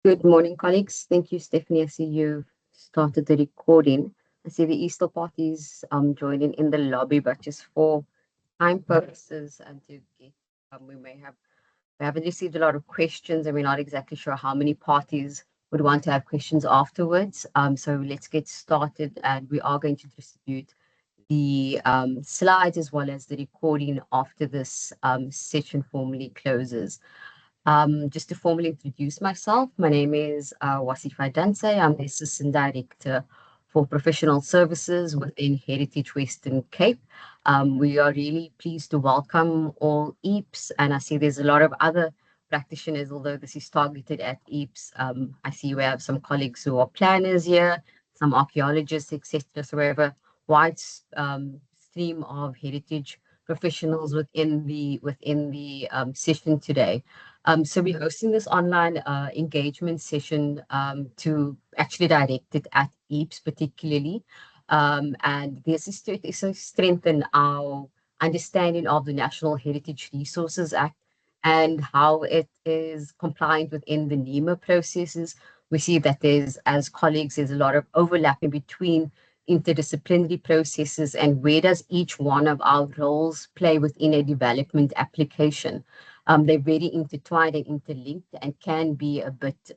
Good morning, colleagues. Thank you, Stephanie. I see you've started the recording. I see the Easter parties joining in the lobby, but just for time purposes and to get, we haven't received a lot of questions and we're not exactly sure how many parties would want to have questions afterwards. So let's get started and we are going to distribute the slides as well as the recording after this session formally closes. Just to formally introduce myself, my name is Wasifa Danse. I'm the Assistant Director for Professional Services within Heritage Western Cape. We are really pleased to welcome all EAPS, and I see there's a lot of other practitioners, although this is targeted at EAPS. I see we have some colleagues who are planners here, some archaeologists, etc. So we have a wide stream of heritage professionals within the session today. So we're hosting this online engagement session to actually direct it at EAPS particularly. And this is to strengthen our understanding of the National Heritage Resources Act and how it is compliant within the NEMA processes. We see that as colleagues, there's a lot of overlapping between interdisciplinary processes and where does each one of our roles play within a development application. They're very intertwined and interlinked and can be a bit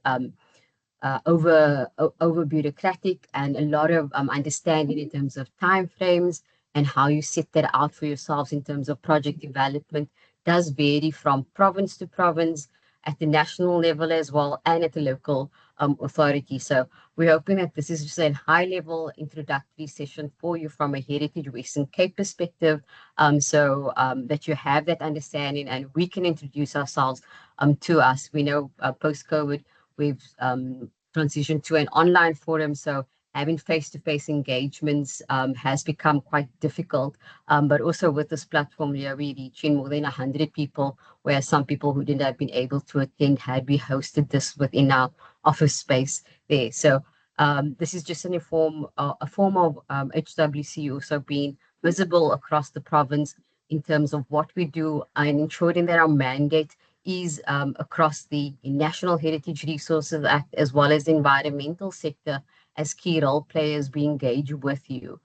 over bureaucratic and a lot of understanding in terms of time frames and how you set that out for yourselves in terms of project development does vary from province to province at the national level as well and at the local authority. So we're hoping that this is just a high level introductory session for you from a Heritage Western Cape perspective, so that you have that understanding and we can introduce ourselves to us. We know post COVID, we've transitioned to an online forum, so having face-to-face engagements has become quite difficult. But also with this platform, we are reaching more than 100 people, where some people who didn't have been able to attend had we hosted this within our office space there. So this is just a form of HWC also being visible across the province in terms of what we do and ensuring that our mandate is across the National Heritage Resources Act as well as the environmental sector as key role players we engage with you.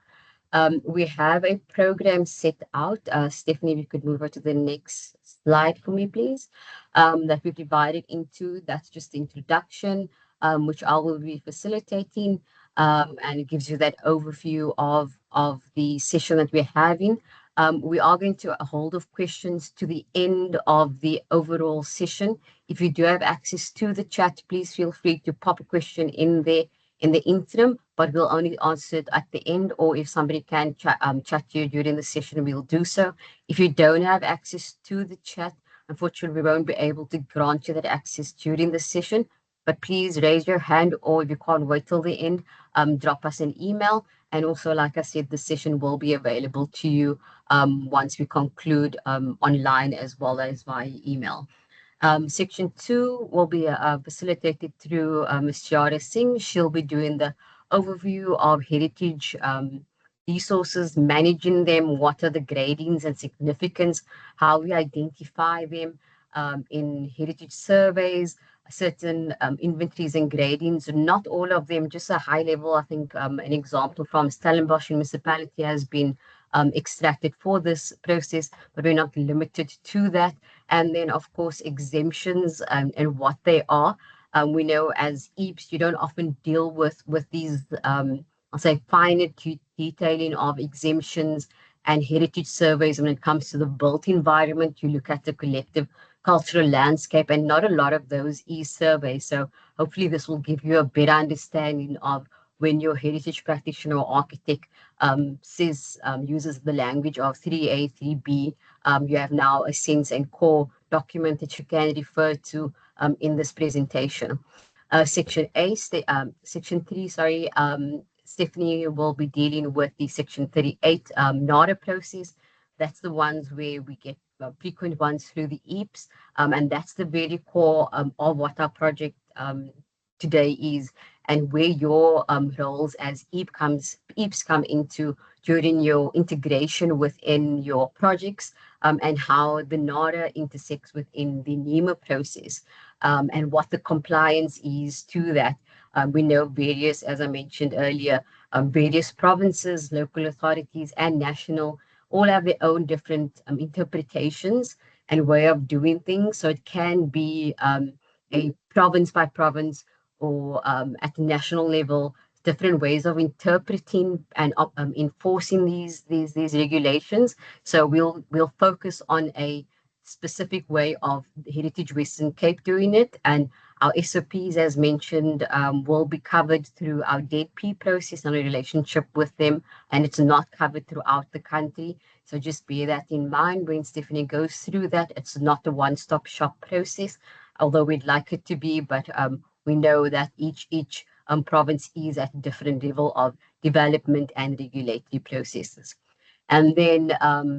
We have a program set out. Stephanie, if you could move on to the next slide for me, please. That we've divided into. That's just the introduction, which I will be facilitating, and it gives you that overview of the session that we're having. We are going to hold of questions to the end of the overall session. If you do have access to the chat, please feel free to pop a question in there in the interim, but we'll only answer it at the end, or if somebody can chat to you during the session, we'll do so. If you don't have access to the chat, unfortunately, we won't be able to grant you that access during the session, but please raise your hand, or if you can't wait till the end, drop us an email. And also, like I said, the session will be available to you once we conclude online as well as via email. Section 2 will be facilitated through Ms. Chiara Singh. She'll be doing the overview of heritage resources, managing them, what are the gradings and significance, how we identify them in heritage surveys, certain inventories and gradings, not all of them, just a high level. I think an example from Stellenbosch municipality has been extracted for this process, but we're not limited to that. And then, of course, exemptions and what they are. We know as EAPS, you don't often deal with these, I'll say, finer detailing of exemptions and heritage surveys when it comes to the built environment. You look at the collective cultural landscape, and not a lot of those surveys. So hopefully this will give you a better understanding of when your heritage practitioner or architect uses the language of 3A, 3B, you have now a sense and core document that you can refer to in this presentation. Section 3, sorry, Stephanie will be dealing with the Section 38 NARA process. That's the ones where we get frequent ones through the EAPS, and that's the very core of what our project today is, and where your roles as EAPS come into during your integration within your projects, and how the NARA intersects within the NEMA process. and what the compliance is to that. We know various, as I mentioned earlier, various provinces, local authorities, and national all have their own different interpretations and way of doing things. So it can be a province by province or at the national level, different ways of interpreting and enforcing these regulations. So we'll focus on a specific way of Heritage Western Cape doing it, and our SOPs, as mentioned, will be covered through our DEDP process and a relationship with them, and it's not covered throughout the country. So just bear that in mind when Stephanie goes through that. It's not a one-stop shop process, although we'd like it to be, but we know that each province is at a different level of development and regulatory processes. And then,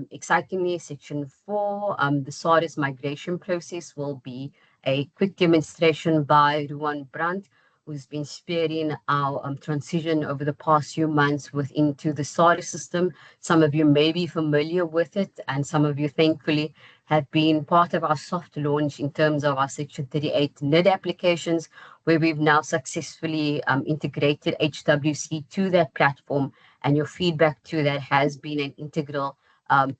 excitingly, Section 4, the SARS migration process will be a quick demonstration by Ruan Brandt, who's been spearheading our transition over the past few months into the SARS system. Some of you may be familiar with it, and some of you, thankfully, have been part of our soft launch in terms of our Section 38 NID applications, where we've now successfully integrated HWC to that platform, and your feedback to that has been an integral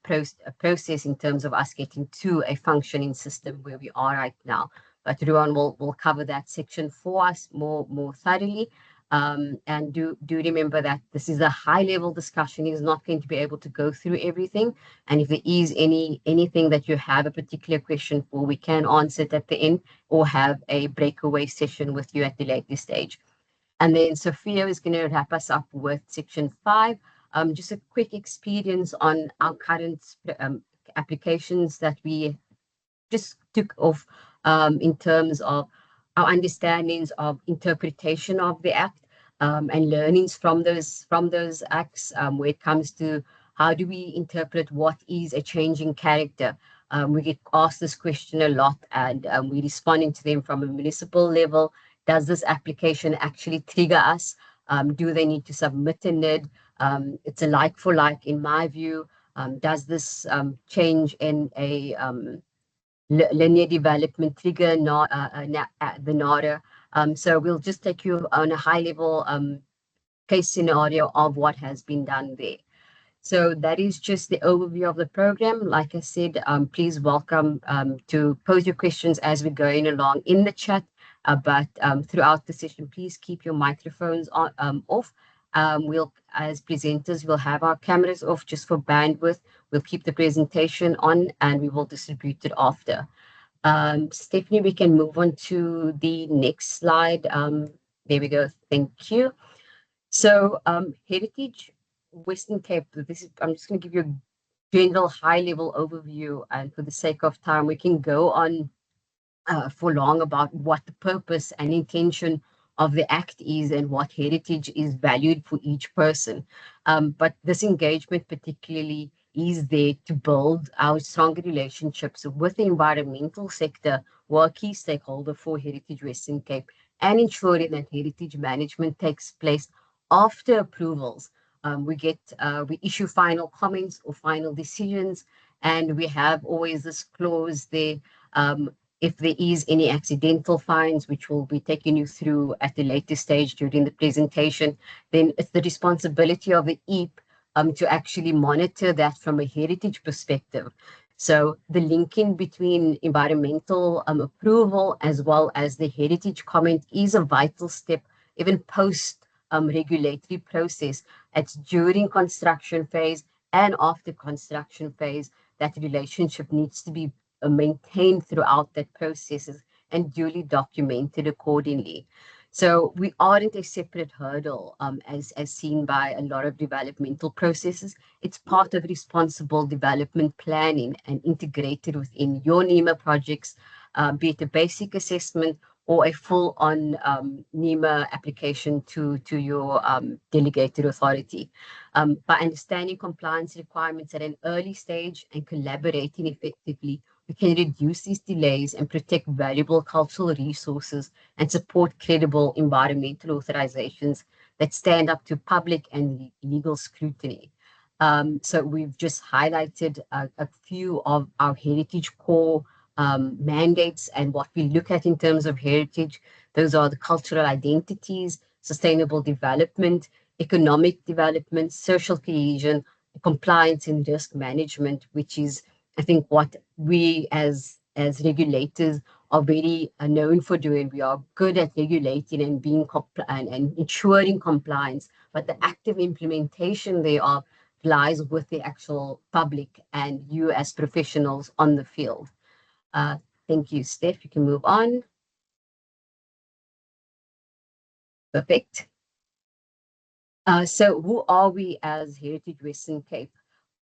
process in terms of us getting to a functioning system where we are right now. But Ruan will cover that section for us more thoroughly. And do remember that this is a high level discussion. He's not going to be able to go through everything. And if there is anything that you have a particular question for, we can answer it at the end or have a breakaway session with you at the later stage. And then Sophia is going to wrap us up with section 5. Just a quick experience on our current applications that we just took off in terms of our understandings of interpretation of the Act and learnings from those acts where it comes to how do we interpret what is a changing character. We get asked this question a lot, and we're responding to them from a municipal level. Does this application actually trigger us? Do they need to submit a NID? It's a like for like, in my view. Does this change in a linear development trigger the NADA? So we'll just take you on a high level case scenario of what has been done there. So that is just the overview of the program. Like I said, please welcome to pose your questions as we're going along in the chat. But throughout the session, please keep your microphones off. We'll, as presenters, we'll have our cameras off just for bandwidth. We'll keep the presentation on and we will distribute it after. Stephanie, we can move on to the next slide. There we go. Thank you. So Heritage Western Cape, I'm just going to give you a general high-level overview, and for the sake of time, we can go on for long about what the purpose and intention of the Act is and what heritage is valued for each person. But this engagement particularly is there to build our stronger relationships with the environmental sector, who are a key stakeholder for Heritage Western Cape, and ensuring that heritage management takes place after approvals. We issue final comments or final decisions, and we have always this clause there. If there is any accidental fines, which we'll be taking you through at the later stage during the presentation, then it's the responsibility of the EEP to actually monitor that from a heritage perspective. So the linking between environmental approval as well as the heritage comment is a vital step, even post regulatory process. It's during construction phase and after construction phase that relationship needs to be maintained throughout that processes and duly documented accordingly. So we aren't a separate hurdle as seen by a lot of developmental processes. It's part of responsible development planning and integrated within your NEMA projects, be it a basic assessment or a full-on NEMA application to your delegated authority. By understanding compliance requirements at an early stage and collaborating effectively, we can reduce these delays and protect valuable cultural resources and support credible environmental authorizations that stand up to public and legal scrutiny. So we've just highlighted a few of our heritage core mandates and what we look at in terms of heritage. Those are the cultural identities, sustainable development, economic development, social cohesion, compliance and risk management, which is, I think, what we as regulators are very known for doing. We are good at regulating and being and ensuring compliance, but the active implementation thereof lies with the actual public and you as professionals on the field. Uh, thank you, Steph. You can move on. Perfect. So who are we as Heritage Western Cape?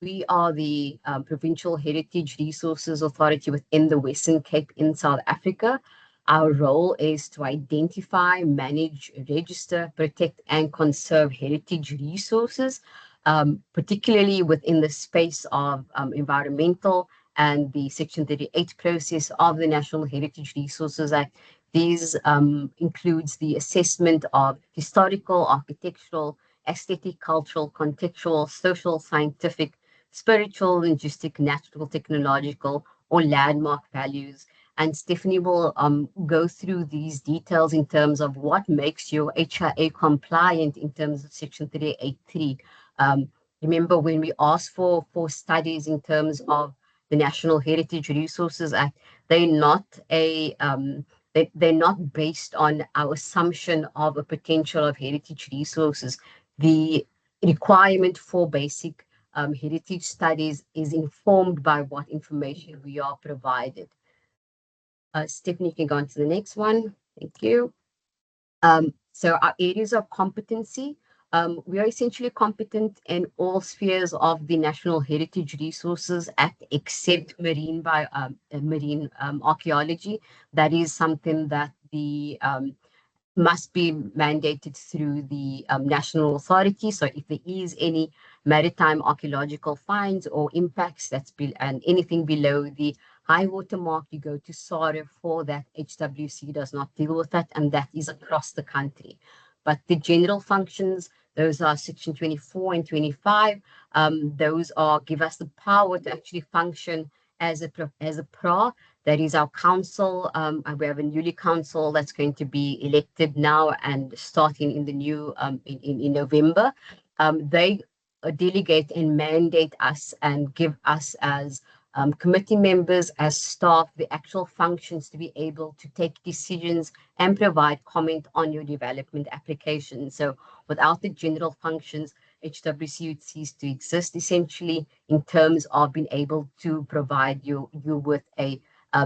We are the Provincial Heritage Resources Authority within the Western Cape in South Africa. Our role is to identify, manage, register, protect, and conserve heritage resources, particularly within the space of environmental and the Section 38 process of the National Heritage Resources Act. These includes the assessment of historical, architectural, aesthetic, cultural, contextual, social, scientific, spiritual, linguistic, natural, technological, or landmark values. And Stephanie will go through these details in terms of what makes you HIA compliant in terms of Section 383. Remember, when we ask for studies in terms of the National Heritage Resources Act, they're not they're not based on our assumption of a potential of heritage resources. The requirement for basic heritage studies is informed by what information we are provided. Stephanie, you can go on to the next one. Thank you. So our areas of competency, we are essentially competent in all spheres of the National Heritage Resources Act, except marine archaeology. That is something that the must be mandated through the national authority. So if there is any maritime archaeological finds or impacts and anything below the high water mark, you go to SARA for that. HWC does not deal with that, and that is across the country. But the general functions, those are Section 24 and 25. Those give us the power to actually function as a PRA. That is our council. We have a newly council that's going to be elected now and starting in the new in November. They delegate and mandate us and give us as committee members, as staff, the actual functions to be able to take decisions and provide comment on your development application. So without the general functions, HWC would cease to exist essentially in terms of being able to provide you with a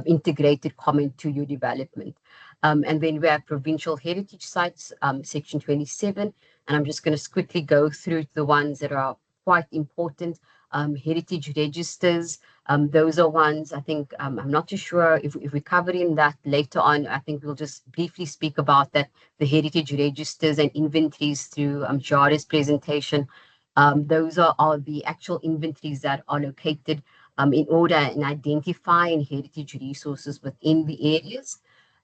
integrated comment to your development. And then we have provincial heritage sites, Section 27, and I'm just going to quickly go through the ones that are quite important. Heritage registers, those are ones I think, I'm not too sure if we're covering that later on. I think we'll just briefly speak about that, the heritage registers and inventories through Jara's presentation. Those are the actual inventories that are located in order in identifying heritage resources within the areas.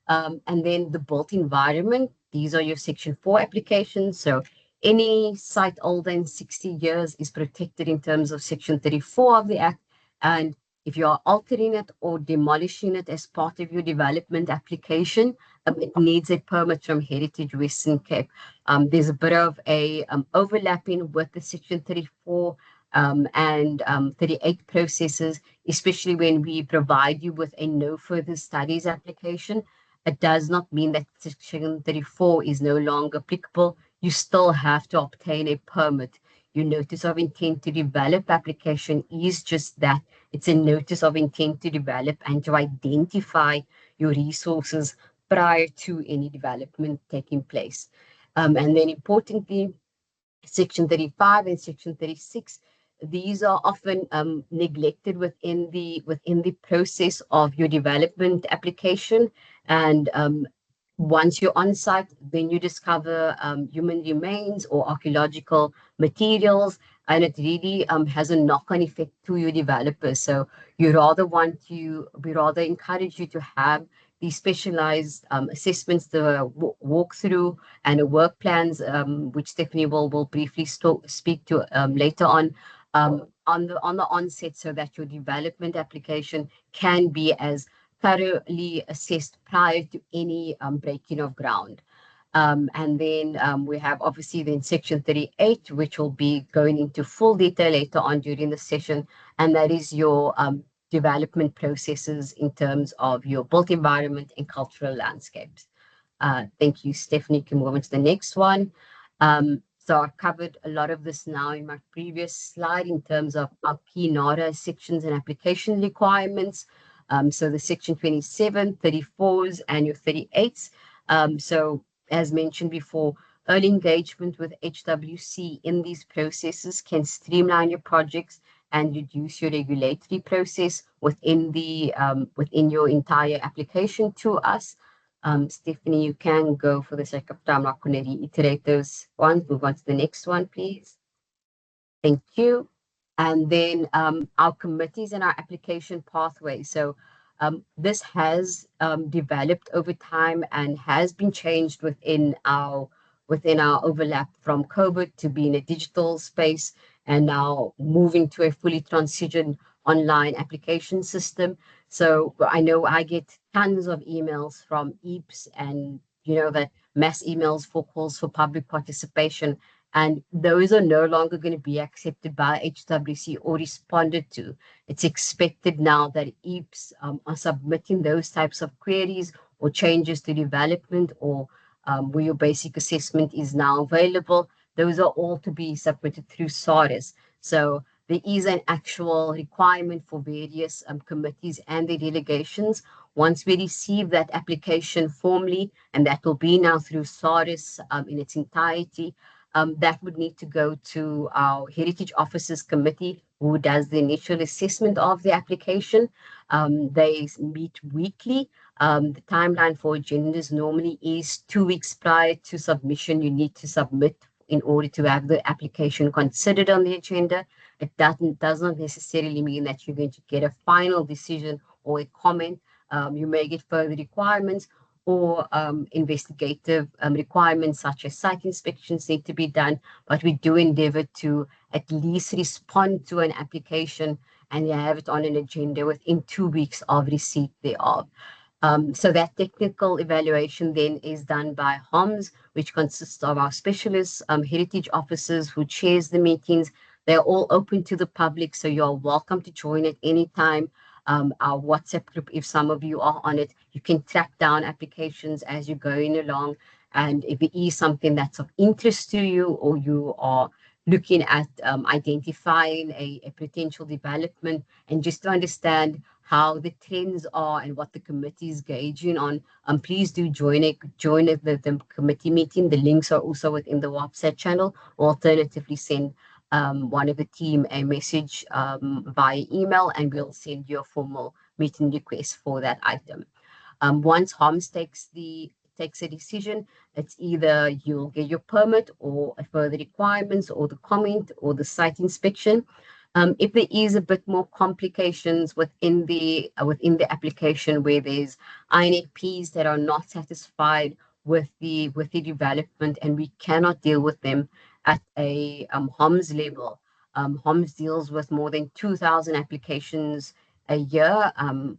And then the built environment, these are your Section 4 applications. So any site older than 60 years is protected in terms of Section 34 of the Act. And if you are altering it or demolishing it as part of your development application, it needs a permit from Heritage Western Cape. There's a bit of a overlapping with the Section 34 and 38 processes, especially when we provide you with a no further studies application. It does not mean that Section 34 is no longer applicable. You still have to obtain a permit. Your notice of intent to develop application is just that. It's a notice of intent to develop and to identify your resources prior to any development taking place. And then importantly, Section 35 and Section 36, these are often neglected within the process of your development application. And once you're on site, then you discover human remains or archaeological materials, and it really has a knock-on effect to your developers. So we rather encourage you to have these specialized assessments, the walkthrough and work plans, which Stephanie will briefly speak to later on the onset, so that your development application can be as thoroughly assessed prior to any breaking of ground. And then we have obviously then section 38, which will be going into full detail later on during the session, and that is your development processes in terms of your built environment and cultural landscapes. Thank you, Stephanie. Can move on to the next one. So I covered a lot of this now in my previous slide in terms of our key NADA sections and application requirements. So the section 27, 34s, and your 38s. So as mentioned before, early engagement with HWC in these processes can streamline your projects and reduce your regulatory process within the within your entire application to us. Stephanie, you can go for the sake of time. I'm not going to reiterate those ones. Move on to the next one, please. Thank you. And then our committees and our application pathway. So this has developed over time and has been changed within our overlap from COVID to being a digital space and now moving to a fully transitioned online application system. So I know I get tons of emails from EAPS and that mass emails for calls for public participation, and those are no longer going to be accepted by HWC or responded to. It's expected now that EAPS are submitting those types of queries or changes to development or where your basic assessment is now available. Those are all to be submitted through SARIS. So there is an actual requirement for various committees and their delegations. Once we receive that application formally, and that will be now through SARIS in its entirety, that would need to go to our Heritage Officers Committee, who does the initial assessment of the application. They meet weekly. The timeline for agendas normally is 2 weeks prior to submission. You need to submit in order to have the application considered on the agenda. It does not necessarily mean that you're going to get a final decision or a comment. You may get further requirements or investigative requirements such as site inspections need to be done, but we do endeavor to at least respond to an application and have it on an agenda within 2 weeks of receipt thereof. So that technical evaluation then is done by HOMS, which consists of our specialist heritage officers who chairs the meetings. They're all open to the public, so you're welcome to join at any time. Our WhatsApp group, if some of you are on it, you can track down applications as you're going along. And if it is something that's of interest to you or you are looking at identifying a potential development and just to understand how the trends are and what the committee is gauging on, please do join the committee meeting. The links are also within the WhatsApp channel, or alternatively send one of the team a message via email, and we'll send you a formal meeting request for that item. Once HOMS takes a decision, it's either you'll get your permit or a further requirements or the comment or the site inspection. If there is a bit more complications within the application where there's INEPs that are not satisfied with the development and we cannot deal with them at a HOMS level. HOMS deals with more than 2,000 applications a year.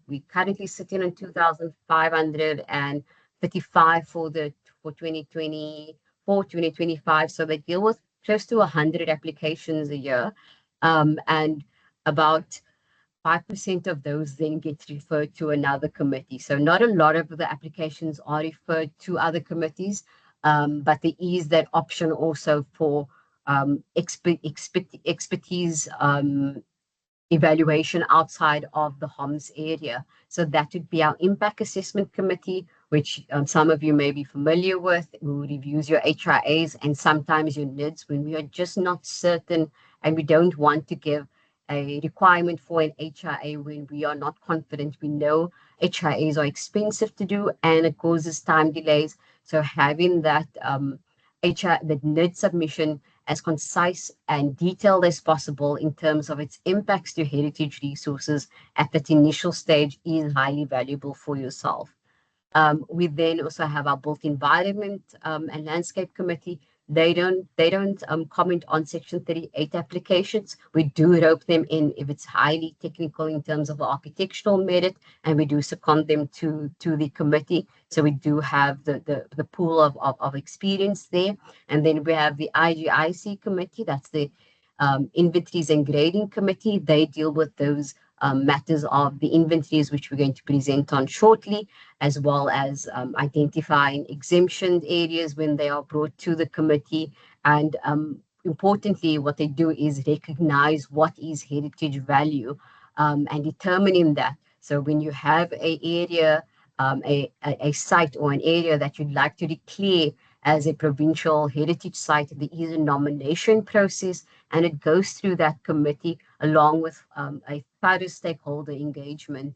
We currently sitting on 2,535 for 2024, 2025. So they deal with close to 100 applications a year. And about 5% of those then get referred to another committee. So not a lot of the applications are referred to other committees, but there is that option also for expertise evaluation outside of the HOMS area. So that would be our Impact Assessment Committee, which some of you may be familiar with, who reviews your HRAs and sometimes your NIDs when we are just not certain and we don't want to give a requirement for an HRA when we are not confident. We know HRAs are expensive to do and it causes time delays. So having that the NID submission as concise and detailed as possible in terms of its impacts to heritage resources at that initial stage is highly valuable for yourself. We then also have our built environment and landscape committee. They don't comment on Section 38 applications. We do rope them in if it's highly technical in terms of architectural merit, and we do second them to the committee. So we do have the pool of experience there. And then we have the IGIC committee. That's the inventories and grading committee. They deal with those matters of the inventories, which we're going to present on shortly, as well as identifying exemption areas when they are brought to the committee. And importantly, what they do is recognize what is heritage value and determining that. So when you have a area, a site or an area that you'd like to declare as a provincial heritage site, there is a nomination process, and it goes through that committee along with a thorough stakeholder engagement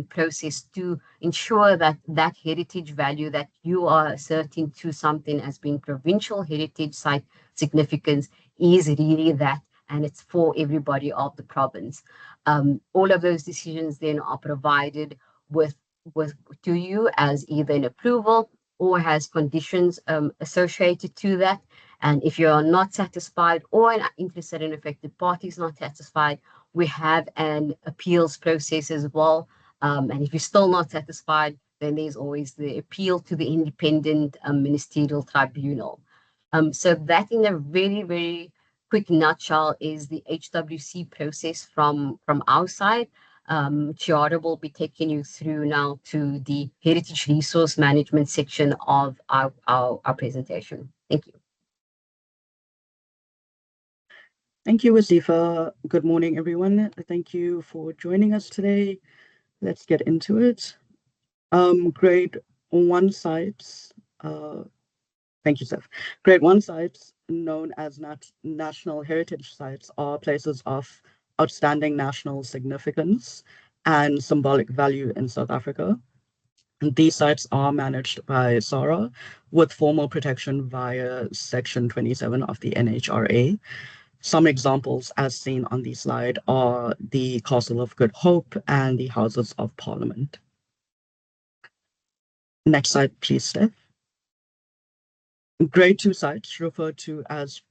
process to ensure that that heritage value that you are asserting to something as being provincial heritage site significance is really that, and it's for everybody of the province. All of those decisions then are provided with with to you as either an approval or has conditions associated to that. And if you're not satisfied or an interested and affected party is not satisfied, we have an appeals process as well. And if you're still not satisfied, then there's always the appeal to the independent ministerial tribunal. So that in a very, very quick nutshell is the HWC process from our side. Chiara will be taking you through now to the heritage resource management section of our presentation. Thank you. Thank you, Wazifa. Good morning, everyone. Thank you for joining us today. Let's get into it. Grade 1 sites, thank you, Seth. Grade 1 sites, known as national heritage sites, are places of outstanding national significance and symbolic value in South Africa. And these sites are managed by SARA with formal protection via Section 27 of the NHRA. Some examples, as seen on the slide, are the Castle of Good Hope and the Houses of Parliament. Next slide, please, Steph. Grade 2 sites, referred to as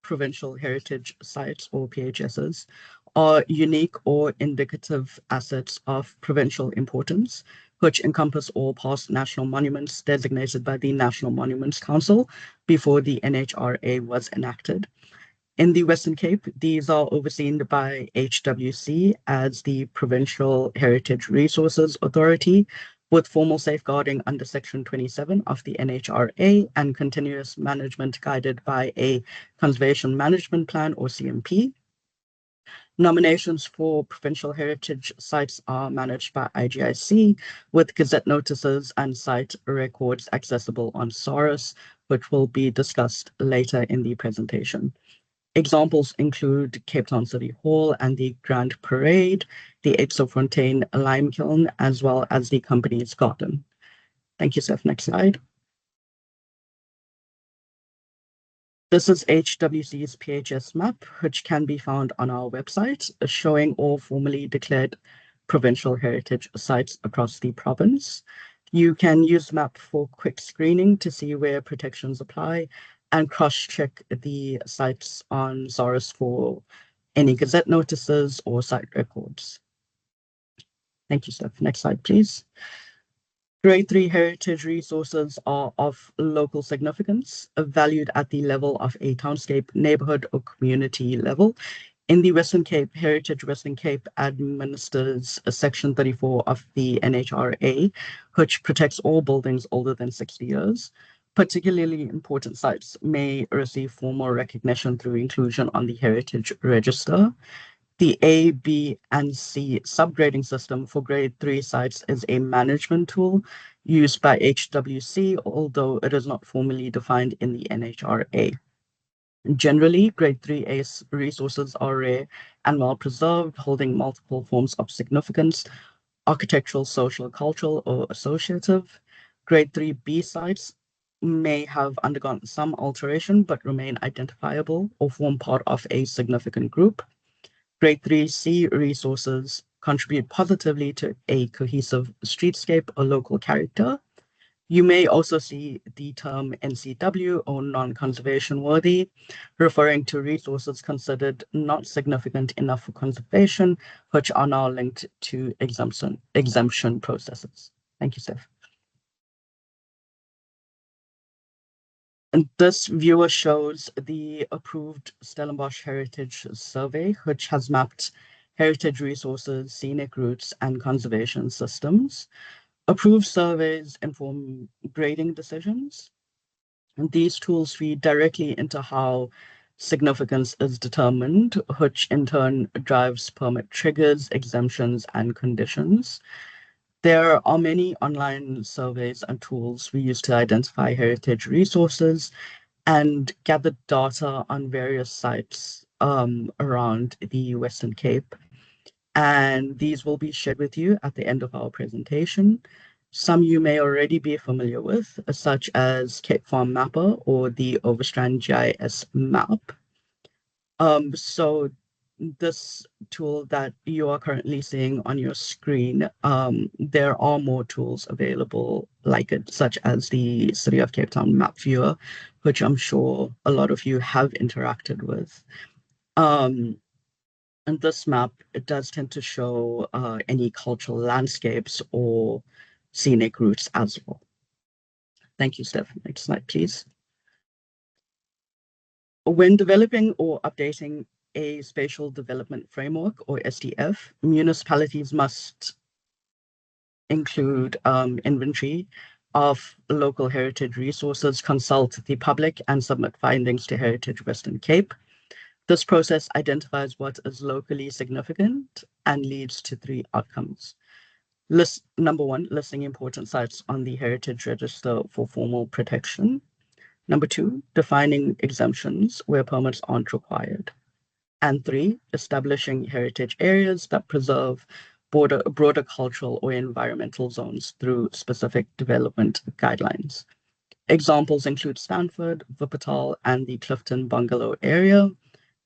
provincial heritage sites or PHSs, are unique or indicative assets of provincial importance, which encompass all past national monuments designated by the National Monuments Council before the NHRA was enacted. In the Western Cape, these are overseen by HWC as the Provincial Heritage Resources Authority, with formal safeguarding under Section 27 of the NHRA and continuous management guided by a Conservation Management Plan or CMP. Nominations for provincial heritage sites are managed by IGIC, with gazette notices and site records accessible on SARS, which will be discussed later in the presentation. Examples include Cape Town City Hall and the Grand Parade, the Eetsofontein Lime Kiln, as well as the company's garden. Thank you, Seth. Next slide. This is HWC's PHS map, which can be found on our website, showing all formally declared provincial heritage sites across the province. You can use the map for quick screening to see where protections apply and cross-check the sites on SARS for any gazette notices or site records. Thank you, Steph. Next slide, please. Grade 3 heritage resources are of local significance, valued at the level of a townscape, neighborhood, or community level. In the Western Cape, Heritage Western Cape administers Section 34 of the NHRA, which protects all buildings older than 60 years. Particularly important sites may receive formal recognition through inclusion on the Heritage Register. The A, B, and C subgrading system for grade 3 sites is a management tool used by HWC, although it is not formally defined in the NHRA. Generally, grade 3A resources are rare and well preserved, holding multiple forms of significance: architectural, social, cultural, or associative. Grade 3B sites may have undergone some alteration but remain identifiable or form part of a significant group. Grade 3C resources contribute positively to a cohesive streetscape or local character. You may also see the term NCW or non-conservation worthy, referring to resources considered not significant enough for conservation, which are now linked to exemption processes. Thank you, Steph. And this viewer shows the approved Stellenbosch Heritage Survey, which has mapped heritage resources, scenic routes, and conservation systems. Approved surveys inform grading decisions, and these tools feed directly into how significance is determined, which in turn drives permit triggers, exemptions, and conditions. There are many online surveys and tools we use to identify heritage resources and gather data on various sites around the Western Cape. And these will be shared with you at the end of our presentation. Some you may already be familiar with, such as Cape Farm Mapper or the Overstrand GIS map. So this tool that you are currently seeing on your screen, there are more tools available like it, such as the City of Cape Town Map Viewer, which I'm sure a lot of you have interacted with. And this map, it does tend to show any cultural landscapes or scenic routes as well. Thank you, Steph. Next slide, please. When developing or updating a spatial development framework or SDF, municipalities must include inventory of local heritage resources, consult the public, and submit findings to Heritage Western Cape. This process identifies what is locally significant and leads to 3 outcomes. Number 1, listing important sites on the Heritage Register for formal protection. Number 2, defining exemptions where permits aren't required. And 3, establishing heritage areas that preserve broader cultural or environmental zones through specific development guidelines. Examples include Stanford, Wuppertal, and the Clifton Bungalow area.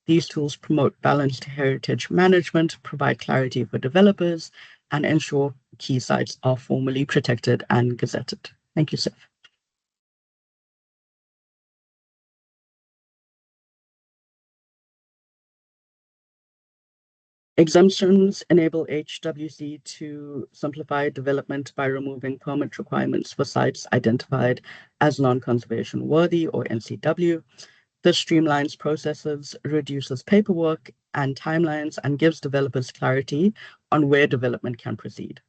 These tools promote balanced heritage management, provide clarity for developers, and ensure key sites are formally protected and gazetted. Thank you, Seth. Exemptions enable HWC to simplify development by removing permit requirements for sites identified as non-conservation worthy or NCW. This streamlines processes, reduces paperwork and timelines, and gives developers clarity on where development can proceed.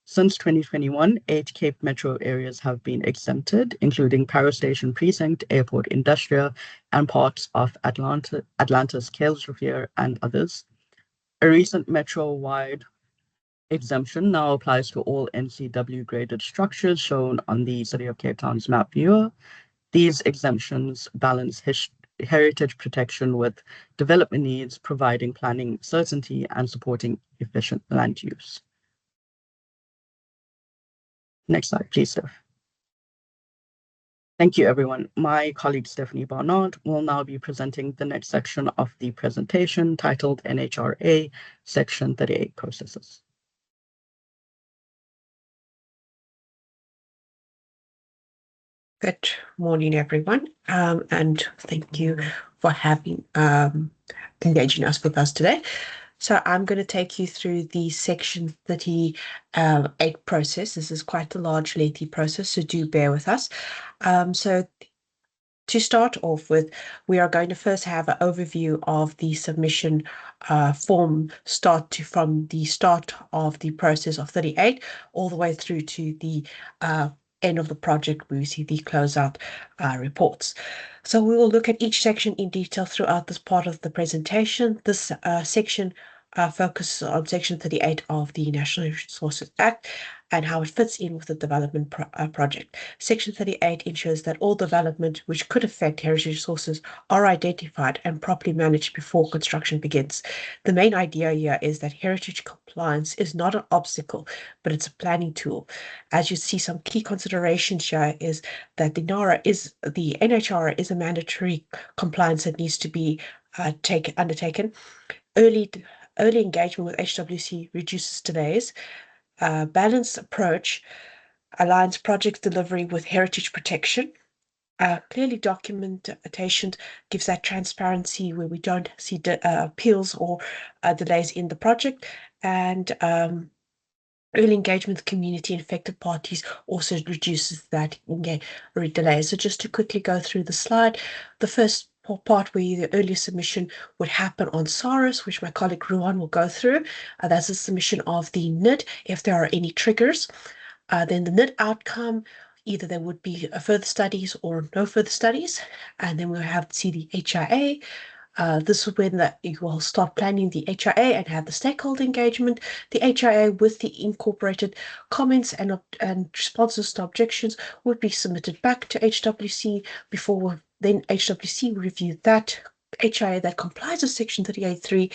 Since 2021, 8 Cape Metro areas have been exempted, including Parow Station Precinct, Airport Industria, and parts of Atlanta's Kuilsrivier and others. A recent Metro-wide exemption now applies to all NCW-graded structures shown on the City of Cape Town's map viewer. These exemptions balance heritage protection with development needs, providing planning certainty and supporting efficient land use. Next slide, please, Steph. Thank you, everyone. My colleague Stephanie Barnard will now be presenting the next section of the presentation titled NHRA Section 38 Processes. Good morning, everyone, and thank you for having engaging us with us today. So I'm going to take you through the Section 38 process. This is quite a large, lengthy process, so do bear with us. So to start off with, we are going to first have an overview of the submission form from the start of the process of 38 all the way through to the end of the project where we see the closeout reports. So we will look at each section in detail throughout this part of the presentation. This section focuses on Section 38 of the National Resources Act and how it fits in with the development project. Section 38 ensures that all development which could affect heritage resources are identified and properly managed before construction begins. The main idea here is that heritage compliance is not an obstacle, but it's a planning tool. As you see, some key considerations here is that the NHRA is a mandatory compliance that needs to be undertaken. Early engagement with HWC reduces delays. Balanced approach aligns project delivery with heritage protection. Clearly documentation gives that transparency where we don't see appeals or delays in the project. And early engagement with community and affected parties also reduces that delay. So just to quickly go through the slide, the first part where the early submission would happen on SARS, which my colleague Ruan will go through. That's the submission of the NID, if there are any triggers. Then the NID outcome, either there would be further studies or no further studies. And then we'll have to see the HIA. This is when you will start planning the HIA and have the stakeholder engagement. The HIA with the incorporated comments and responses to objections would be submitted back to HWC before then HWC review that HIA that complies with Section 38.3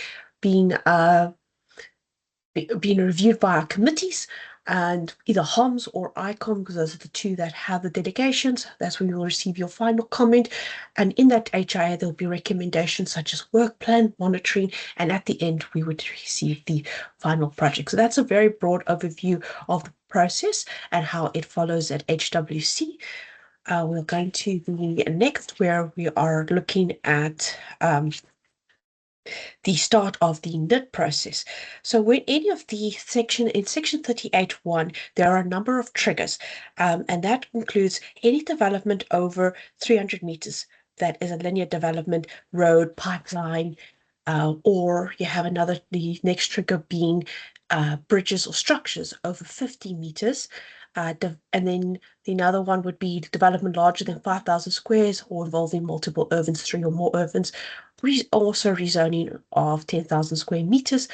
being reviewed by our committees, and either HOMS or ICOM, because those are the two that have the delegations. That's when you will receive your final comment. And in that HIA, there'll be recommendations such as work plan, monitoring, and at the end, we would receive the final project. So that's a very broad overview of the process and how it follows at HWC. We're going to the next, where we are looking at the start of the NID process. So when any of the section 38.1, there are a number of triggers, and that includes any development over 300 meters. That is a linear development, road, pipeline, or you have the next trigger being bridges or structures over 50 meters. And then another one would be development larger than 5,000 squares or involving multiple urbans, 3 or more urbans, also rezoning of 10,000 square meters.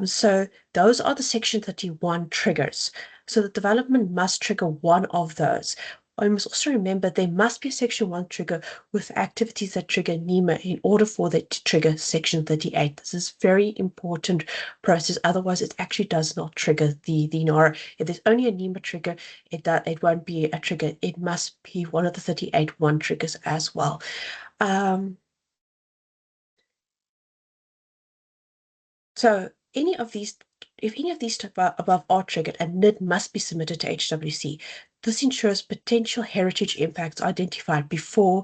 So those are the Section 31 triggers. So the development must trigger one of those. I must also remember there must be a Section 1 trigger with activities that trigger NEMA in order for that to trigger Section 38. This is very important process. Otherwise, it actually does not trigger the NARA. If there's only a NEMA trigger, it won't be a trigger. It must be one of the 38.1 triggers as well. So if any of these above are triggered, a NID must be submitted to HWC. This ensures potential heritage impacts are identified before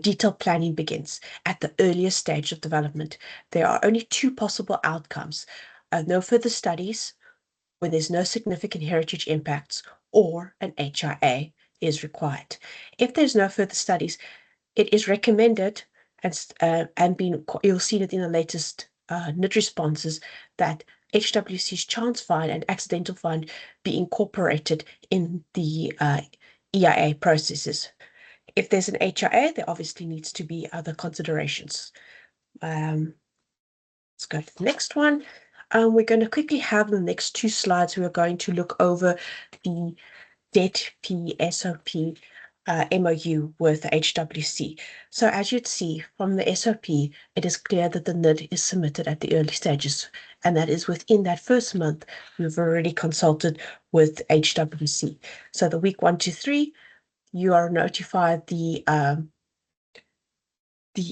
detailed planning begins at the earliest stage of development. There are only 2 possible outcomes: no further studies when there's no significant heritage impacts, or an HIA is required. If there's no further studies, it is recommended, and you'll see it in the latest NID responses, that HWC's chance fine and accidental fine be incorporated in the EIA processes. If there's an HIA, there obviously needs to be other considerations. Let's go to the next one. We're going to quickly have the next 2 slides. We're going to look over the DET-P SOP MOU with HWC. So as you'd see from the SOP, it is clear that the NID is submitted at the early stages, and that is within that first month. We've already consulted with HWC. So the week 1 to 3, you are notified the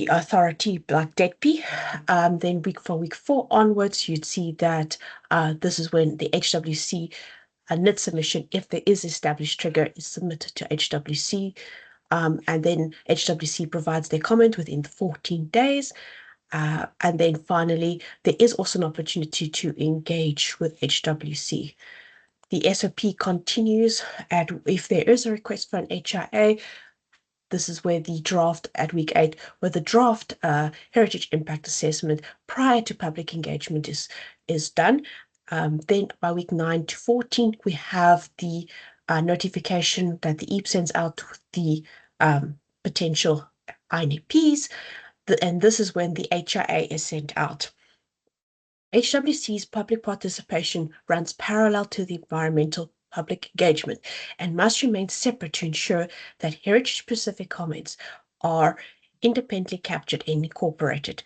authority like DET-P. Then from week 4 onwards, you'd see that this is when the HWC a NID submission, if there is established trigger, is submitted to HWC, and then HWC provides their comment within 14 days. And then finally, there is also an opportunity to engage with HWC. The SOP continues, and if there is a request for an HIA, this is where the draft at week 8, where the draft heritage impact assessment prior to public engagement is done. Then by week 9 to 14, we have the notification that the EAP sends out to the potential INPs, and this is when the HIA is sent out. HWC's public participation runs parallel to the environmental public engagement and must remain separate to ensure that heritage-specific comments are independently captured and incorporated.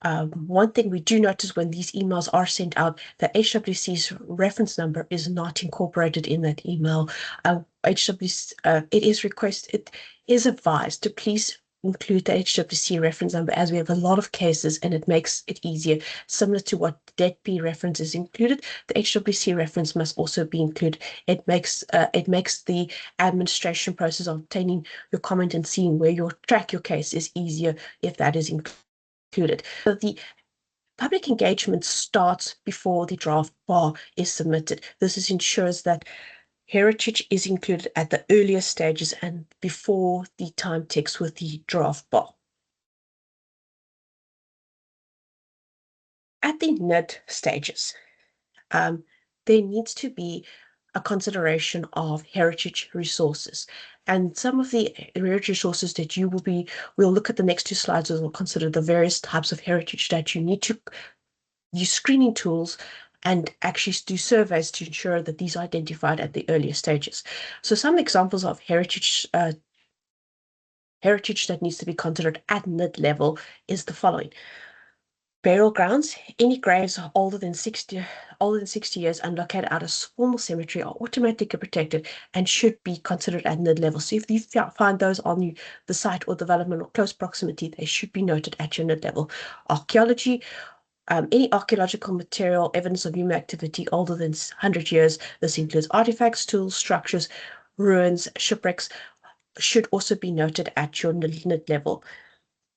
One thing we do notice when these emails are sent out, that HWC's reference number is not incorporated in that email. It is advised to please include the HWC reference number, as we have a lot of cases and it makes it easier. Similar to what DETP reference is included, the HWC reference must also be included. It makes the administration process of obtaining your comment and seeing where you track your case is easier if that is included. So the public engagement starts before the draft bar is submitted. This ensures that heritage is included at the earlier stages and before the time ticks with the draft bar. At the NID stages, there needs to be a consideration of heritage resources. And some of the heritage resources that we'll look at the next 2 slides and we'll consider the various types of heritage that you need to use screening tools and actually do surveys to ensure that these are identified at the earlier stages. So some examples of heritage that needs to be considered at NID level is the following. Burial grounds. Any graves are older than 60 years and located at a formal cemetery are automatically protected and should be considered at NID level. So if you find those on the site or development or close proximity, they should be noted at your NID level. Archaeology. Any archaeological material, evidence of human activity older than 100 years, this includes artifacts, tools, structures, ruins, shipwrecks, should also be noted at your NID level.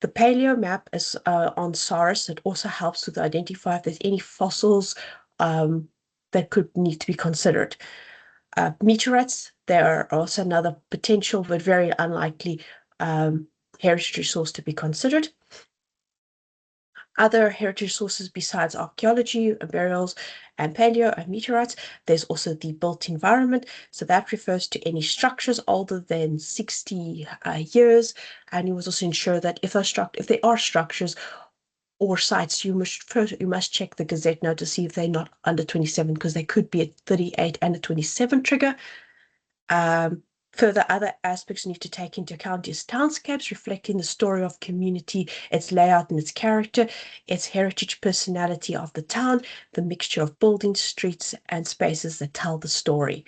The paleo map is on SARS. It also helps to identify if there's any fossils that could need to be considered. Meteorites, they are also another potential but very unlikely heritage resource to be considered. Other heritage sources besides archaeology, burials, and paleo and meteorites, there's also the built environment. So that refers to any structures older than 60 years. And you must also ensure that if there are structures or sites, you must check the Gazette note to see if they're not under 27, because they could be a 38 and a 27 trigger. Further, other aspects you need to take into account is townscapes, reflecting the story of community, its layout and its character, its heritage personality of the town, the mixture of buildings, streets, and spaces that tell the story.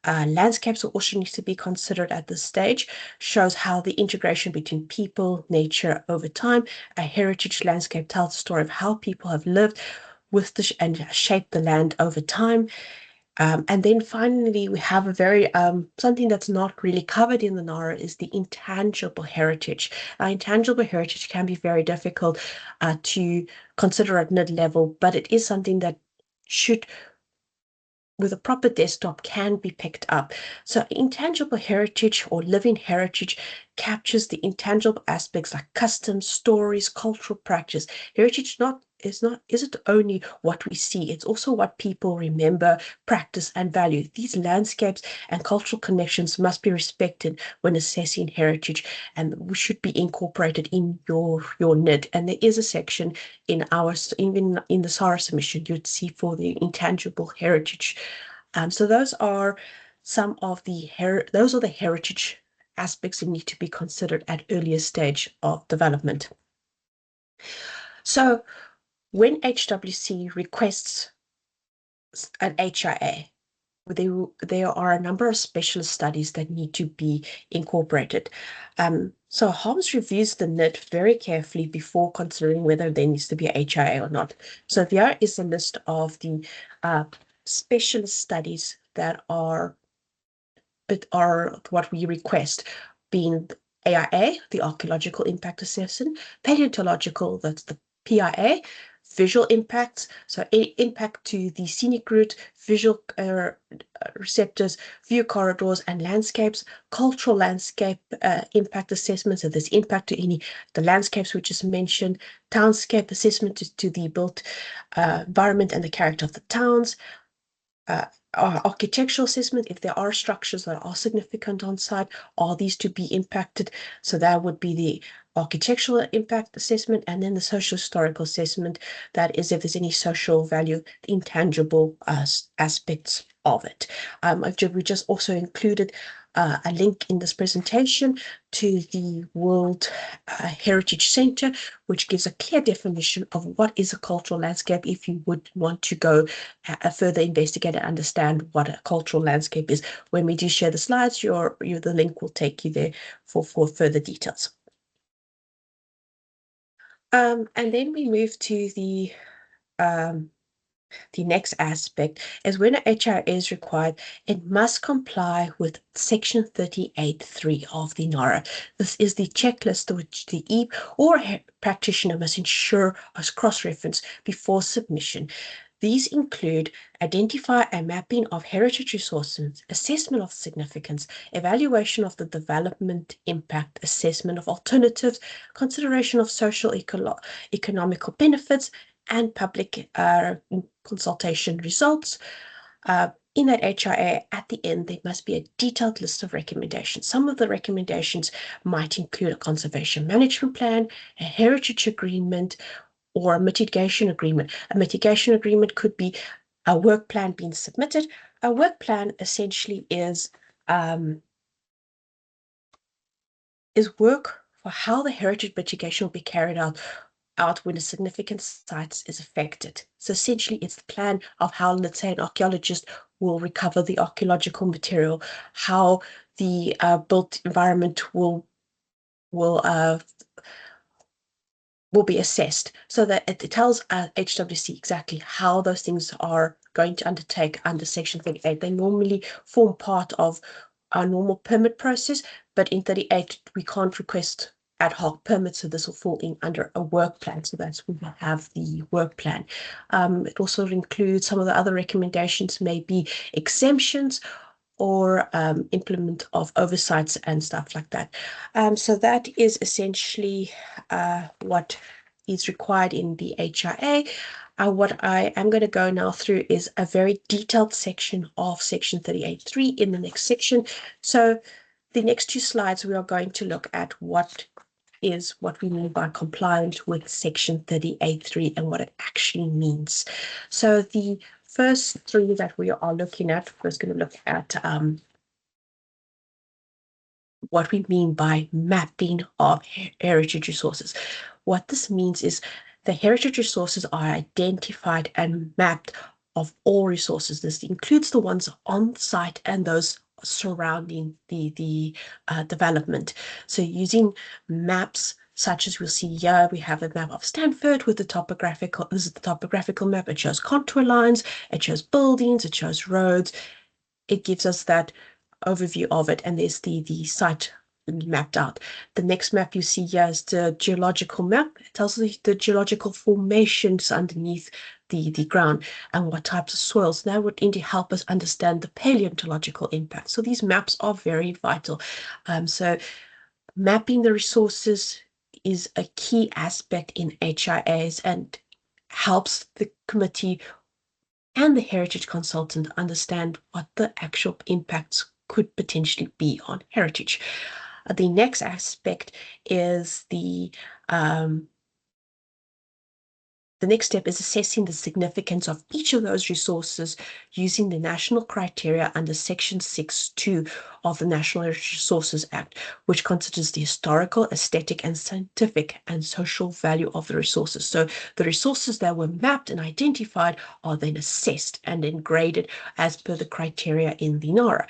Landscapes also need to be considered at this stage, shows how the integration between people, nature over time. A heritage landscape tells the story of how people have lived with and shaped the land over time. And then finally, we have a very something that's not really covered in the NARA is the intangible heritage. Intangible heritage can be very difficult to consider at NID level, but it is something that should, with a proper desktop, can be picked up. So intangible heritage or living heritage captures the intangible aspects like customs, stories, cultural practice. Heritage isn't only what we see, it's also what people remember, practice, and value. These landscapes and cultural connections must be respected when assessing heritage, and we should be incorporated in your NID. And there is a section in the SARA submission you'd see for the intangible heritage. So those are the heritage aspects that need to be considered at earlier stage of development. So when HWC requests an HIA, there are a number of specialist studies that need to be incorporated. So HOMS reviews the NID very carefully before considering whether there needs to be a HIA or not. So there is a list of the specialist studies that are what we request, being AIA, the Archaeological Impact Assessment, Paleontological, that's the PIA, visual impacts, so impact to the scenic route, visual receptors, view corridors and landscapes, cultural landscape impact assessment, so there's impact to the landscapes we just mentioned, townscape assessment to the built environment and the character of the towns, architectural assessment, if there are structures that are significant on site, are these to be impacted? So that would be the architectural impact assessment, and then the social historical assessment, that is if there's any social value, intangible aspects of it. We just also included a link in this presentation to the World Heritage Center, which gives a clear definition of what is a cultural landscape if you would want to go further investigate and understand what a cultural landscape is. When we do share the slides, the link will take you there for further details. And then we move to the next aspect is when a HRA is required, it must comply with Section 38.3 of the NARA. This is the checklist which the EP or practitioner must ensure as cross-reference before submission. These include identify a mapping of heritage resources, assessment of significance, evaluation of the development impact, assessment of alternatives, consideration of social economical benefits, and public consultation results. In that HRA, at the end, there must be a detailed list of recommendations. Some of the recommendations might include a conservation management plan, a heritage agreement, or a mitigation agreement. A mitigation agreement could be a work plan being submitted. A work plan essentially is work for how the heritage mitigation will be carried out when a significant site is affected. So essentially, it's the plan of how, let's say, an archaeologist will recover the archaeological material, how the built environment will be assessed, so that it tells HWC exactly how those things are going to undertake under Section 38. They normally form part of our normal permit process, but in 38 we can't request ad hoc permits, so this will fall in under a work plan. So that's when we have the work plan. It also includes some of the other recommendations, maybe exemptions or implement of oversights and stuff like that. So that is essentially what is required in the HRA. What I am going to go now through is a very detailed section of Section 38.3 in the next section. So the next two slides, we are going to look at what we mean by compliant with Section 38.3 and what it actually means. So the first three that we are looking at, we're going to look at what we mean by mapping of heritage resources. What this means is the heritage resources are identified and mapped of all resources. This includes the ones on site and those surrounding the development. So using maps such as we'll see here, we have a map of Stanford with the topographical, this is the topographical map. It shows contour lines, it shows buildings, it shows roads. It gives us that overview of it, and there's the site mapped out. The next map you see here is the geological map. It tells us the geological formations underneath the ground and what types of soils. That would indeed help us understand the paleontological impact. So these maps are very vital. So mapping the resources is a key aspect in HIAs and helps the committee and the heritage consultant understand what the actual impacts could potentially be on heritage. The next aspect is the next step is assessing the significance of each of those resources using the national criteria under Section 6.2 of the National Heritage Resources Act, which considers the historical, aesthetic, and scientific and social value of the resources. So the resources that were mapped and identified are then assessed and then graded as per the criteria in the NARA.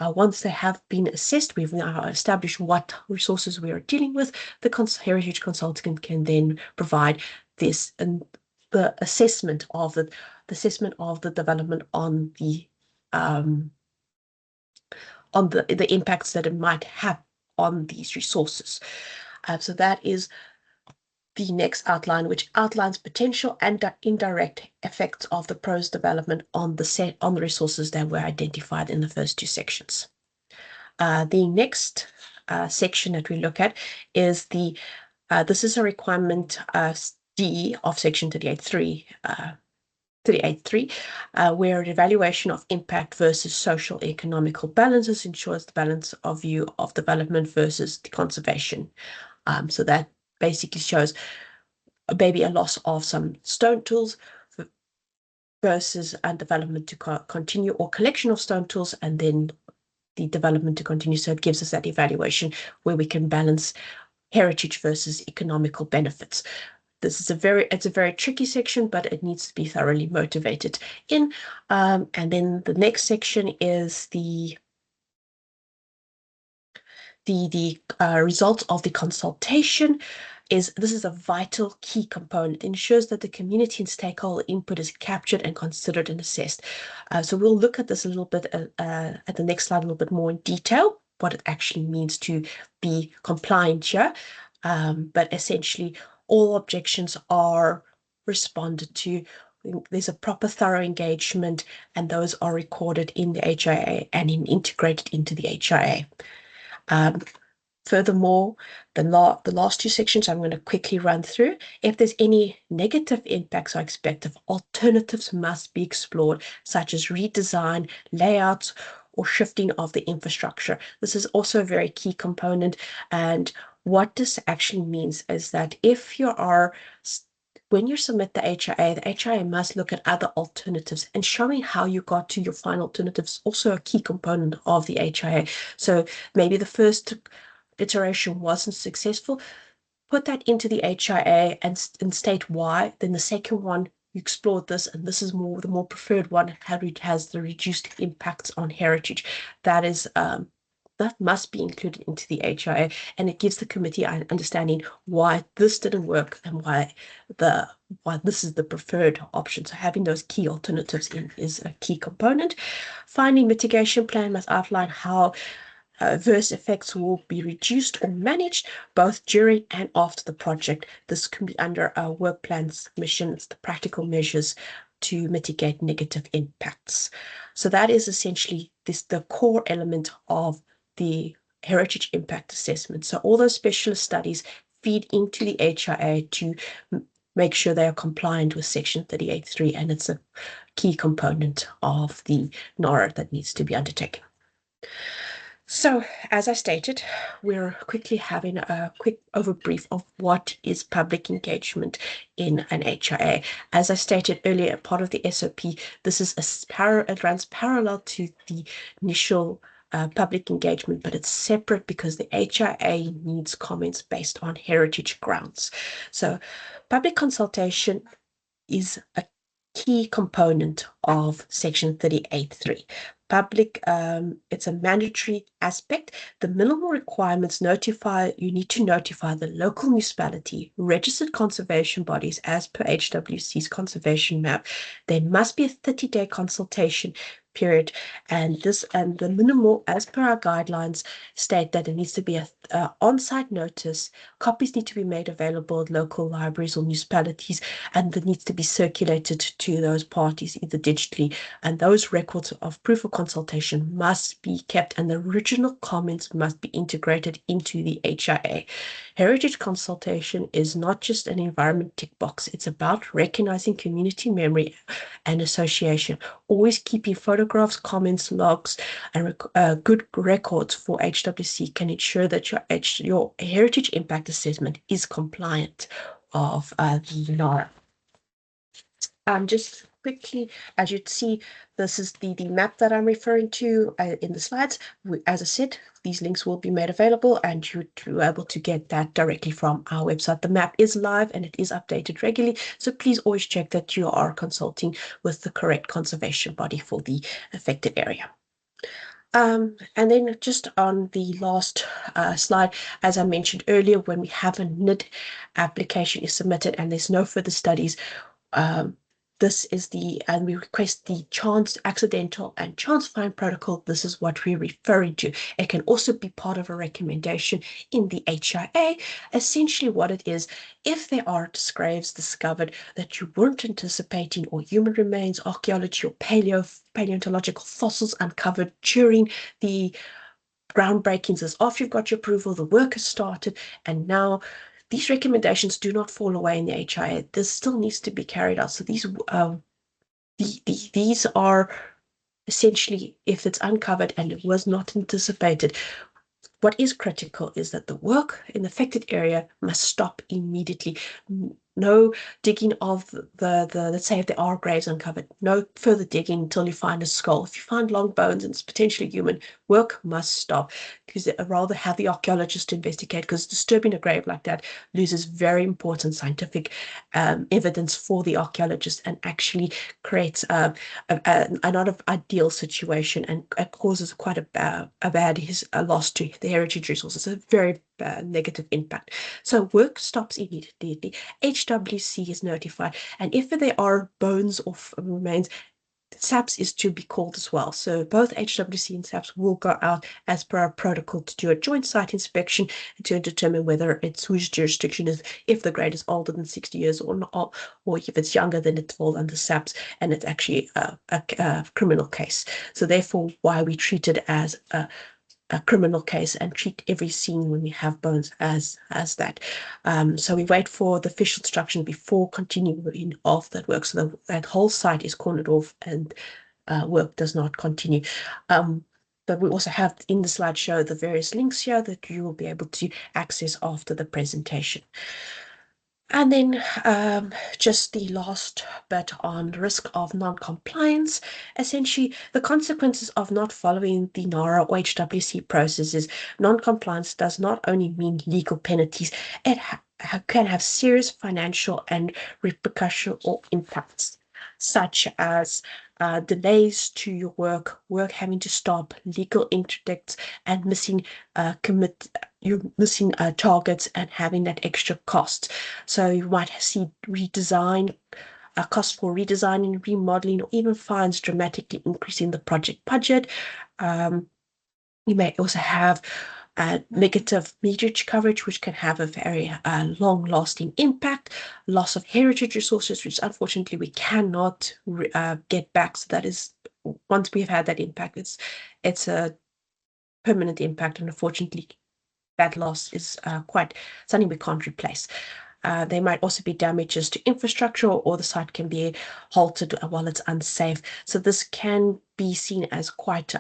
Once they have been assessed, we've now established what resources we are dealing with. The heritage consultant can then provide this and the assessment of the development on the impacts that it might have on these resources. So that is the next outline, which outlines potential and indirect effects of the proposed development on the resources that were identified in the first two sections. The next section that we look at is this is a requirement D of Section 38.3, where an evaluation of impact versus social economical balances ensures the balance of view of development versus the conservation. So that basically shows maybe a loss of some stone tools versus a development to continue, or collection of stone tools and then the development to continue. So it gives us that evaluation where we can balance heritage versus economical benefits. This is it's a very tricky section, but it needs to be thoroughly motivated in. And then the next section is the results of the consultation. this is a vital key component. It ensures that the community and stakeholder input is captured and considered and assessed. So we'll look at this a little bit at the next slide, a little bit more in detail, what it actually means to be compliant here. But essentially, all objections are responded to. There's a proper thorough engagement, and those are recorded in the HIA and integrated into the HIA. Furthermore, the last two sections I'm going to quickly run through. If there's any negative impacts are expected, alternatives must be explored, such as redesign, layouts, or shifting of the infrastructure. This is also a very key component. And what this actually means is that if you are when you submit the HIA must look at other alternatives, and showing how you got to your final alternatives is also a key component of the HIA. So maybe the first iteration wasn't successful, put that into the HIA and state why. Then the second one, you explored this, and this is the more preferred one, how it has the reduced impacts on heritage. That is that must be included into the HIA, and it gives the committee an understanding why this didn't work and why this is the preferred option. So having those key alternatives in is a key component. Finally, mitigation plan must outline how adverse effects will be reduced or managed both during and after the project. This can be under our work plan submission. It's the practical measures to mitigate negative impacts. So that is essentially the core element of the heritage impact assessment. So all those specialist studies feed into the HIA to make sure they are compliant with Section 38.3, and it's a key component of the NARA that needs to be undertaken. So, as I stated, we're quickly having a quick overbrief of what is public engagement in an HIA. As I stated earlier, part of the SOP, this is it runs parallel to the initial public engagement, but it's separate because the HIA needs comments based on heritage grounds. So, public consultation is a key component of Section 38.3. Public, it's a mandatory aspect. The minimal requirements you need to notify the local municipality, registered conservation bodies as per HWC's conservation map. There must be a 30-day consultation period, and the minimal, as per our guidelines, state that it needs to be a on-site notice. Copies need to be made available at local libraries or municipalities, and that needs to be circulated to those parties either digitally, and those records of proof of consultation must be kept, and the original comments must be integrated into the HIA. Heritage consultation is not just an environment tick box. It's about recognizing community memory and association, always keeping photographs, comments, logs, and good records for HWC can ensure that your heritage impact assessment is compliant of the NARA. Just quickly, as you'd see, this is the map that I'm referring to in the slides. As I said, these links will be made available, and you'll be able to get that directly from our website. The map is live and it is updated regularly, so please always check that you are consulting with the correct conservation body for the affected area. And then just on the last slide, as I mentioned earlier, when we have a NID application is submitted and there's no further studies, this is and we request the chance, accidental, and chance find protocol. This is what we're referring to. It can also be part of a recommendation in the HIA. Essentially what it is, if there are graves discovered that you weren't anticipating, or human remains, archaeology, or paleontological fossils uncovered during the groundbreakings, as after you've got your approval, the work has started, and now these recommendations do not fall away in the HIA. This still needs to be carried out. So these are essentially, if it's uncovered and it was not anticipated, what is critical is that the work in the affected area must stop immediately. No digging of let's say if there are graves uncovered, no further digging until you find a skull. If you find long bones and it's potentially human, work must stop, because I'd rather have the archaeologist to investigate, because disturbing a grave like that loses very important scientific evidence for the archaeologist, and actually creates a not ideal situation, and causes quite a bad loss to the heritage resources. So very negative impact. So work stops immediately. HWC is notified, and if there are bones or remains, SAPS is to be called as well. So both HWC and SAPS will go out as per our protocol to do a joint site inspection to determine whether it's whose jurisdiction is, if the grade is older than 60 years or not, or if it's younger, then it falls under SAPS and it's actually a criminal case. So therefore, why we treat it as a criminal case and treat every scene when we have bones as that. So we wait for the official instruction before continuing off that work. So that whole site is cornered off and work does not continue. But we also have in the slideshow the various links here that you will be able to access after the presentation. And then just the last bit on risk of non-compliance. Essentially, the consequences of not following the NARA or HWC processes, non-compliance does not only mean legal penalties, it can have serious financial and repercussion or impacts, such as delays to your work having to stop, legal interdicts, and missing targets and having that extra cost. So you might see redesign, a cost for redesigning, remodeling, or even fines dramatically increasing the project budget. You may also have negative media coverage, which can have a very long-lasting impact, loss of heritage resources, which unfortunately we cannot get back. So that is, once we've had that impact, it's a permanent impact, and unfortunately that loss is quite something we can't replace. There might also be damages to infrastructure, or the site can be halted while it's unsafe. So this can be seen as quite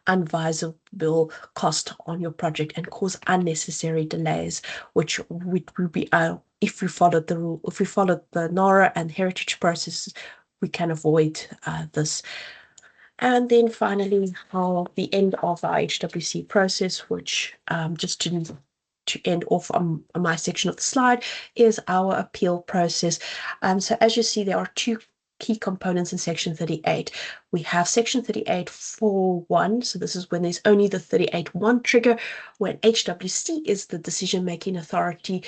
unvisable cost on your project and cause unnecessary delays, which would be if we followed the rule, if we followed the NARA and heritage processes, we can avoid this. And then finally, the end of our HWC process, which just to end off on my section of the slide, is our appeal process. So as you see, there are two key components in Section 38. We have Section 38.4.1, so this is when there's only the 38.1 trigger, when HWC is the decision-making authority.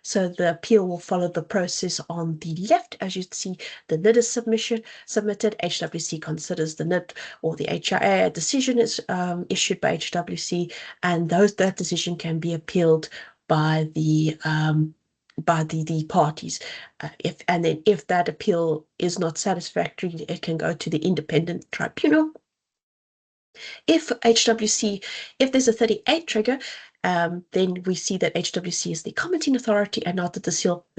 So the appeal will follow the process on the left. As you see, the NID is submitted, HWC considers the NID or the HIA, decision is issued by HWC, and that decision can be appealed by the parties. If that appeal is not satisfactory, it can go to the independent tribunal. If there's a 38 trigger, then we see that HWC is the commenting authority and not the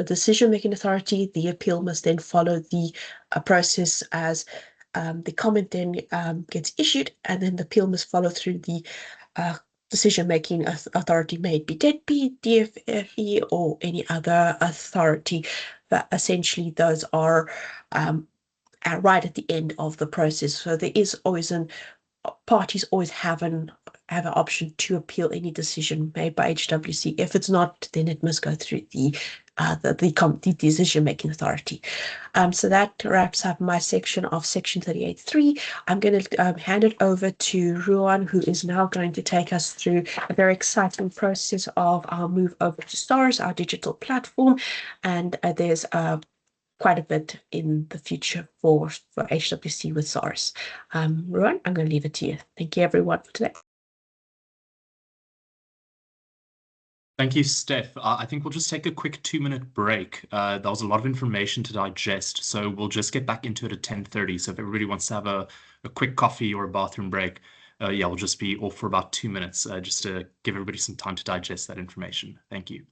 decision-making authority. The appeal must then follow the process as the comment then gets issued, and then the appeal must follow through the decision-making authority, may it be DEDP, DFE, or any other authority. But essentially, those are right at the end of the process. So there is always parties always have an option to appeal any decision made by HWC. If it's not, then it must go through the decision-making authority. So that wraps up my section of Section 38.3. I'm going to hand it over to Ruan, who is now going to take us through a very exciting process of our move over to SARS, our digital platform, and there's quite a bit in the future for HWC with SARS. Ruan, I'm going to leave it to you. Thank you, everyone, for today. Thank you, Steph. I think we'll just take a quick 2-minute break. There was a lot of information to digest, so we'll just get back into it at 10:30. So if everybody wants to have a quick coffee or a bathroom break, yeah, we'll just be off for about 2 minutes just to give everybody some time to digest that information. Thank you.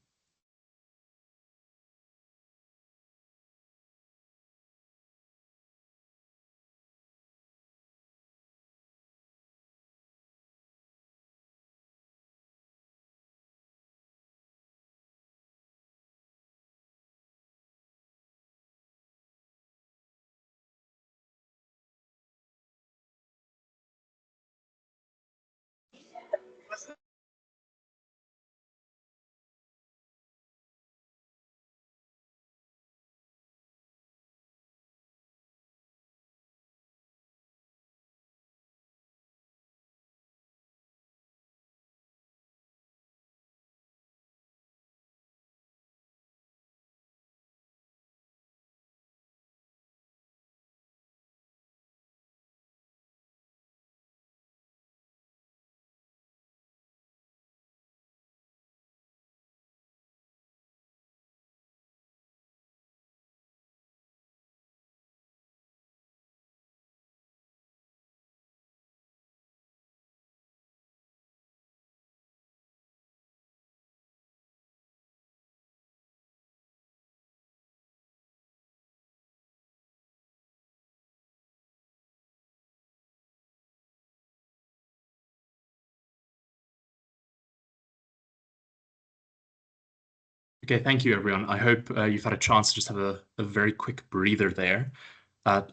Okay, thank you, everyone. I hope you've had a chance to just have a very quick breather there.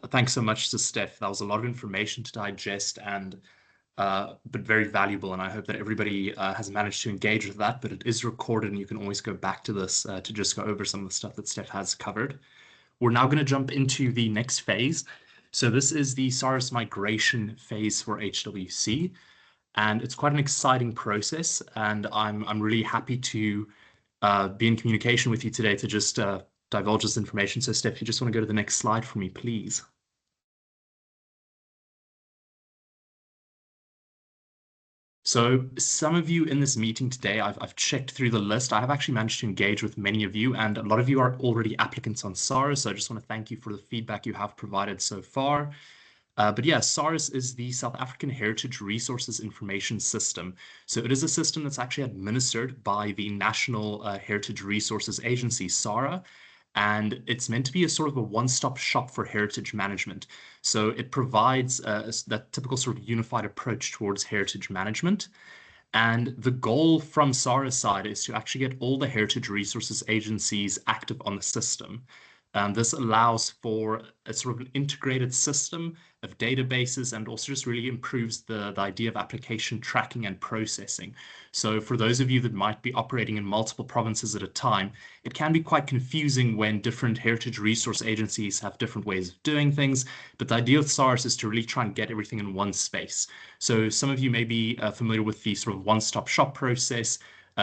Thanks so much to Steph. That was a lot of information to digest, and but very valuable. And I hope that everybody has managed to engage with that. But it is recorded, and you can always go back to this to just go over some of the stuff that Steph has covered. We're now going to jump into the next phase. So this is the SARS migration phase for HWC, and it's quite an exciting process. And I'm really happy to be in communication with you today to just divulge this information. So Steph, you just want to go to the next slide for me, please. So some of you in this meeting today, I've checked through the list. I have actually managed to engage with many of you, and a lot of you are already applicants on SARS. So I just want to thank you for the feedback you have provided so far. But yeah, SARS is the South African Heritage Resources Information System. So it is a system that's actually administered by the National Heritage Resources Agency, SARA, and it's meant to be a sort of a one-stop shop for heritage management. So it provides that typical sort of unified approach towards heritage management. And the goal from SARA's side is to actually get all the heritage resources agencies active on the system. This allows for a sort of an integrated system of databases, and also just really improves the idea of application tracking and processing. So for those of you that might be operating in multiple provinces at a time, it can be quite confusing when different heritage resource agencies have different ways of doing things. But the idea of SARS is to really try and get everything in one space. So some of you may be familiar with the sort of one-stop shop process.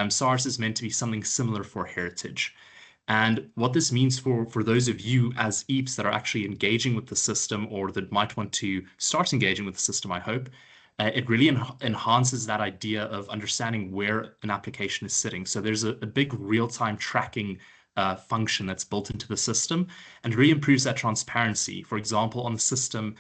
SARS is meant to be something similar for heritage. And what this means for those of you as EAPs that are actually engaging with the system, or that might want to start engaging with the system, I hope, it really enhances that idea of understanding where an application is sitting. So there's a big real-time tracking function that's built into the system, and really improves that transparency. For example, on the system,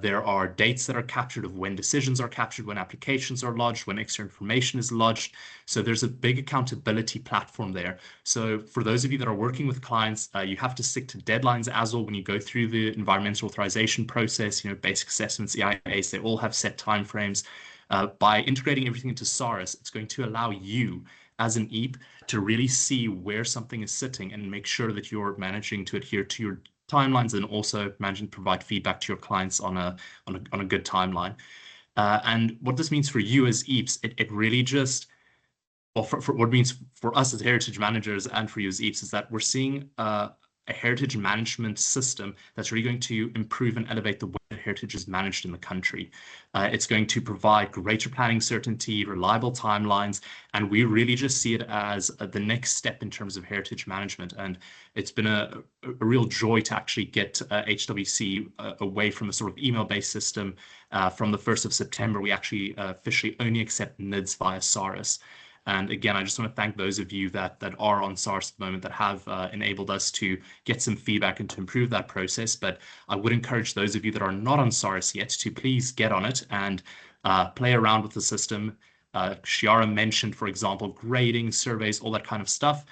there are dates that are captured of when decisions are captured, when applications are lodged, when extra information is lodged. So there's a big accountability platform there. So for those of you that are working with clients, you have to stick to deadlines as well when you go through the environmental authorization process. You know, basic assessments, EIAs, they all have set timeframes. By integrating everything into SARS, it's going to allow you as an EAP to really see where something is sitting and make sure that you're managing to adhere to your timelines, and also managing to provide feedback to your clients on a good timeline. And what this means for you as EAPs, it really just, well, for what it means for us as heritage managers and for you as EAPs, is that we're seeing a heritage management system that's really going to improve and elevate the way that heritage is managed in the country. It's going to provide greater planning certainty, reliable timelines, and we really just see it as the next step in terms of heritage management. And it's been a real joy to actually get HWC away from a sort of email-based system. From the 1st of September, we actually officially only accept NIDS via SARS. And again, I just want to thank those of you that are on SARS at the moment, that have enabled us to get some feedback and to improve that process. But I would encourage those of you that are not on SARS yet to please get on it and play around with the system. Shiara mentioned, for example, grading, surveys, all that kind of stuff.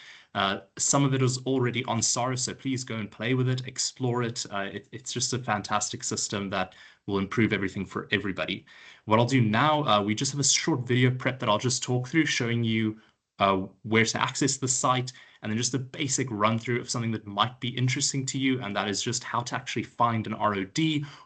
Some of it is already on SARS, so please go and play with it, explore it. It's just a fantastic system that will improve everything for everybody. What I'll do now, we just have a short video prep that I'll just talk through, showing you where to access the site, and then just a basic run through of something that might be interesting to you, and that is just how to actually find an ROD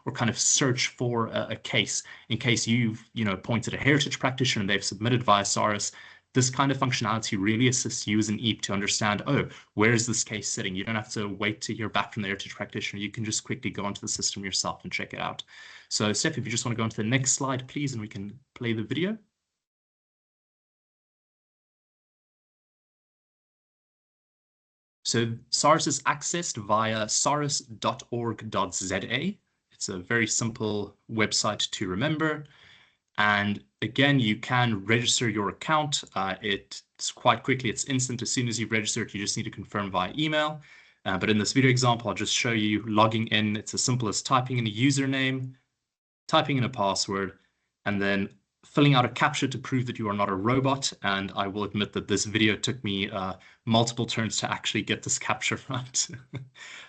or kind of search for a case in case you've appointed a heritage practitioner and they've submitted via SARS. This kind of functionality really assists you as an EAP to understand, oh, where is this case sitting? You don't have to wait to hear back from the heritage practitioner. You can just quickly go onto the system yourself and check it out. So Steph, if you just want to go on to the next slide, please, and we can play the video. So SARS is accessed via sars.org.za. It's a very simple website to remember. And again, you can register your account. It's quite quickly, it's instant. As soon as you've registered, you just need to confirm via email. But in this video example, I'll just show you logging in. It's as simple as typing in a username, typing in a password, and then filling out a CAPTCHA to prove that you are not a robot. And I will admit that this video took me multiple turns to actually get this CAPTCHA right.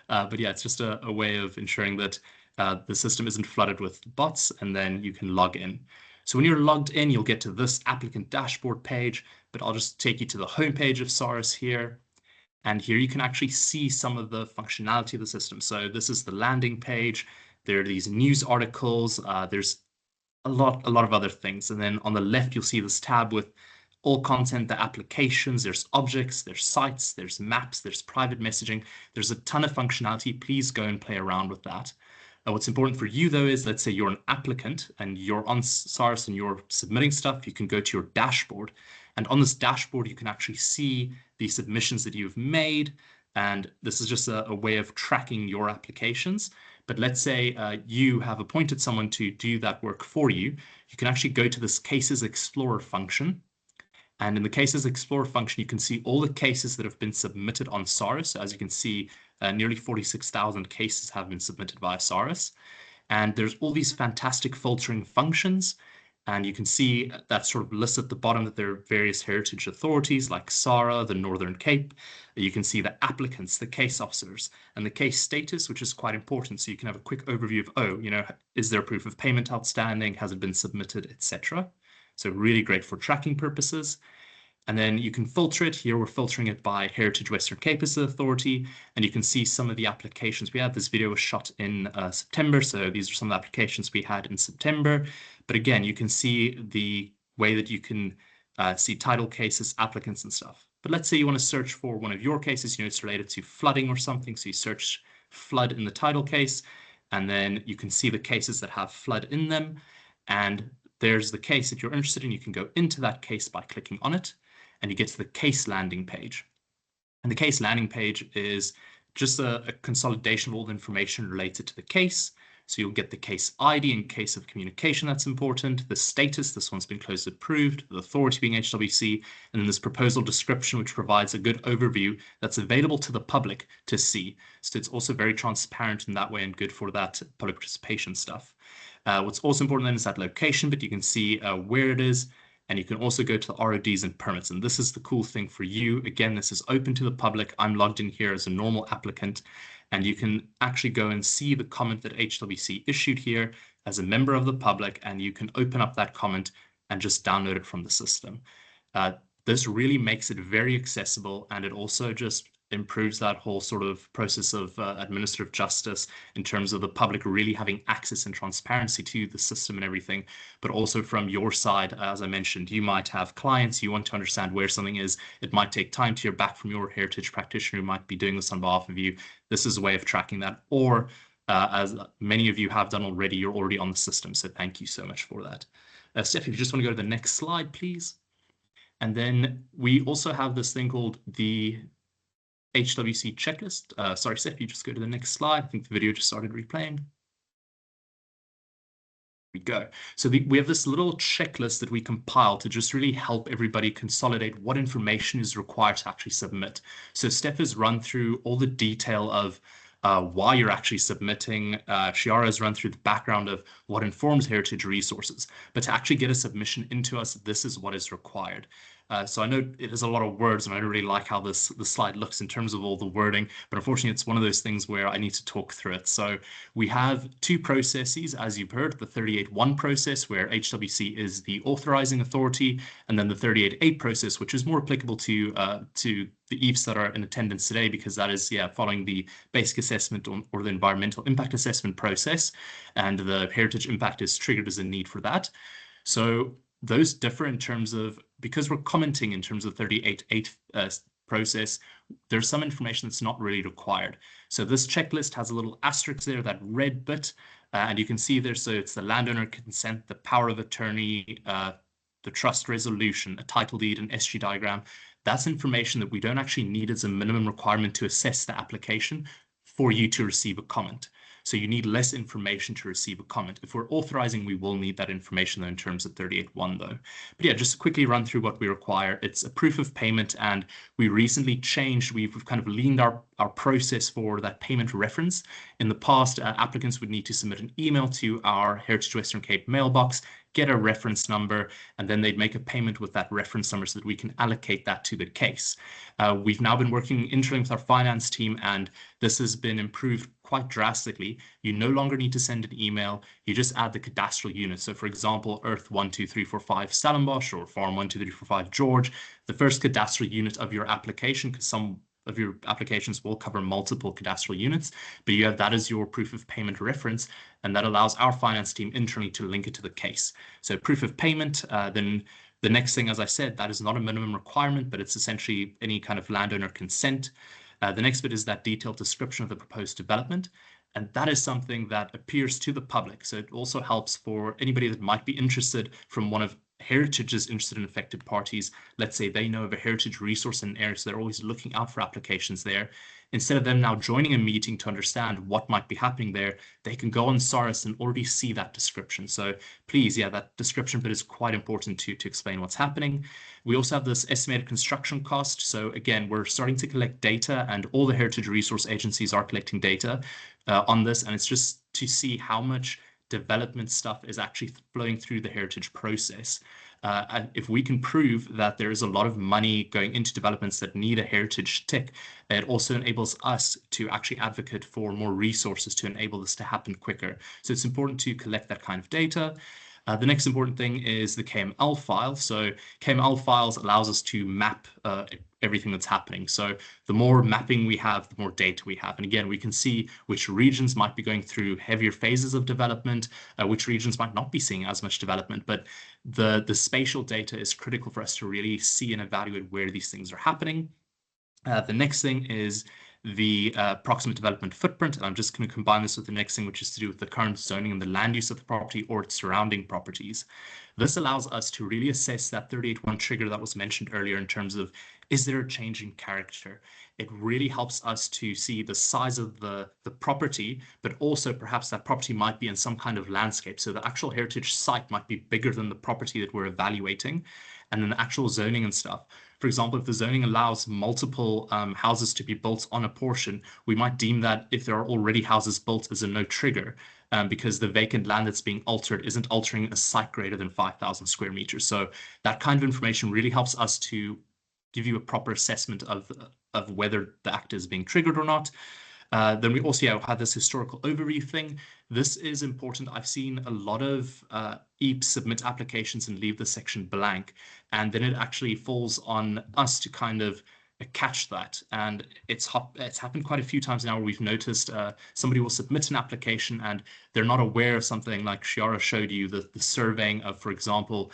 But yeah, it's just a way of ensuring that the system isn't flooded with bots, and then you can log in. So when you're logged in, you'll get to this applicant dashboard page, but I'll just take you to the home page of SARS here. And here you can actually see some of the functionality of the system. So this is the landing page. There are these news articles. There's a lot of other things. And then on the left, you'll see this tab with all content, the applications, there's objects, there's sites, there's maps, there's private messaging. There's a ton of functionality. Please go and play around with that. What's important for you, though, is let's say you're an applicant and you're on SARS and you're submitting stuff, you can go to your dashboard. And on this dashboard, you can actually see the submissions that you've made. And this is just a way of tracking your applications. But let's say you have appointed someone to do that work for you. You can actually go to this Cases Explorer function. And in the Cases Explorer function, you can see all the cases that have been submitted on SARS. So as you can see, nearly 46,000 cases have been submitted via SARS. And there's all these fantastic filtering functions. And you can see that sort of lists at the bottom that there are various heritage authorities like SARA, the Northern Cape. You can see the applicants, the case officers, and the case status, which is quite important. So you can have a quick overview of, oh, you know, is there proof of payment outstanding? Has it been submitted, etc. So really great for tracking purposes. And then you can filter it. Here we're filtering it by Heritage Western Cape as the authority. And you can see some of the applications we had. This video was shot in September. So these are some of the applications we had in September. But again, you can see the way that you can see title cases, applicants and stuff. But let's say you want to search for one of your cases, you know, it's related to flooding or something. So you search flood in the title case, and then you can see the cases that have flood in them. And there's the case that you're interested in. You can go into that case by clicking on it, and you get to the case landing page. And the case landing page is just a consolidation of all the information related to the case. So you'll get the case ID in case of communication, that's important, the status, this one's been closed approved, the authority being HWC, and then this proposal description, which provides a good overview that's available to the public to see. So it's also very transparent in that way and good for that public participation stuff. What's also important then is that location, but you can see where it is. And you can also go to the RODs and permits. And this is the cool thing for you. Again, this is open to the public. I'm logged in here as a normal applicant. And you can actually go and see the comment that HWC issued here as a member of the public. And you can open up that comment and just download it from the system. This really makes it very accessible. And it also just improves that whole sort of process of administrative justice in terms of the public really having access and transparency to the system and everything. But also from your side, as I mentioned, you might have clients, you want to understand where something is. It might take time to hear back from your heritage practitioner who might be doing this on behalf of you. This is a way of tracking that. Or as many of you have done already, you're already on the system. So thank you so much for that. Steph, if you just want to go to the next slide, please. And then we also have this thing called the HWC checklist. Sorry, Steph, you just go to the next slide. I think the video just started replaying. Here we go. So we have this little checklist that we compile to just really help everybody consolidate what information is required to actually submit. So Steph has run through all the detail of why you're actually submitting. Shiara has run through the background of what informs heritage resources. But to actually get a submission into us, this is what is required. So I know it is a lot of words, and I don't really like how the slide looks in terms of all the wording, but unfortunately it's one of those things where I need to talk through it. So we have two processes, as you've heard, the 38.1 process, where HWC is the authorizing authority, and then the 38.8 process, which is more applicable to the EIFs that are in attendance today, because that is, following the basic assessment or the environmental impact assessment process, and the heritage impact is triggered as a need for that. So those differ in terms of, because we're commenting in terms of 38.8 process, there's some information that's not really required. So this checklist has a little asterisk there, that red bit, and you can see there, so it's the landowner consent, the power of attorney, the trust resolution, a title deed, an SG diagram. That's information that we don't actually need as a minimum requirement to assess the application for you to receive a comment. So you need less information to receive a comment. If we're authorizing, we will need that information though in terms of 38.1 though. But yeah, just to quickly run through what we require. It's a proof of payment, and we recently changed, we've kind of leaned our process for that payment reference. In the past, applicants would need to submit an email to our Heritage Western Cape mailbox, get a reference number, and then they'd make a payment with that reference number so that we can allocate that to the case. We've now been working internally with our finance team, and this has been improved quite drastically. You no longer need to send an email. You just add the cadastral unit. So for example, Earth 12345 Stellenbosch or Farm 12345 George, the first cadastral unit of your application, because some of your applications will cover multiple cadastral units, but you have that as your proof of payment reference, and that allows our finance team internally to link it to the case. So proof of payment, then the next thing, as I said, that is not a minimum requirement, but it's essentially any kind of landowner consent. The next bit is that detailed description of the proposed development. And that is something that appears to the public. So it also helps for anybody that might be interested from one of Heritage's interested in affected parties. Let's say they know of a heritage resource in an area, so they're always looking out for applications there. Instead of them now joining a meeting to understand what might be happening there, they can go on SARIS and already see that description. So please, yeah, that description bit is quite important to explain what's happening. We also have this estimated construction cost. So again, we're starting to collect data, and all the heritage resource agencies are collecting data on this, and it's just to see how much development stuff is actually flowing through the heritage process. And if we can prove that there is a lot of money going into developments that need a heritage tick, it also enables us to actually advocate for more resources to enable this to happen quicker. So it's important to collect that kind of data. The next important thing is the KML file. So KML files allows us to map everything that's happening. So the more mapping we have, the more data we have. And again, we can see which regions might be going through heavier phases of development, which regions might not be seeing as much development. But the spatial data is critical for us to really see and evaluate where these things are happening. The next thing is the proximate development footprint, and I'm just going to combine this with the next thing, which is to do with the current zoning and the land use of the property or its surrounding properties. This allows us to really assess that 38.1 trigger that was mentioned earlier in terms of, is there a change in character? It really helps us to see the size of the property, but also perhaps that property might be in some kind of landscape. So the actual heritage site might be bigger than the property that we're evaluating, and then the actual zoning and stuff. For example, if the zoning allows multiple houses to be built on a portion, we might deem that if there are already houses built as a no trigger, because the vacant land that's being altered isn't altering a site greater than 5,000 square meters. So that kind of information really helps us to give you a proper assessment of whether the act is being triggered or not. Then we also have this historical overview thing. This is important. I've seen a lot of EAPs submit applications and leave the section blank, and then it actually falls on us to kind of catch that. And it's happened quite a few times now where we've noticed somebody will submit an application and they're not aware of something like Chiara showed you, the surveying of, for example,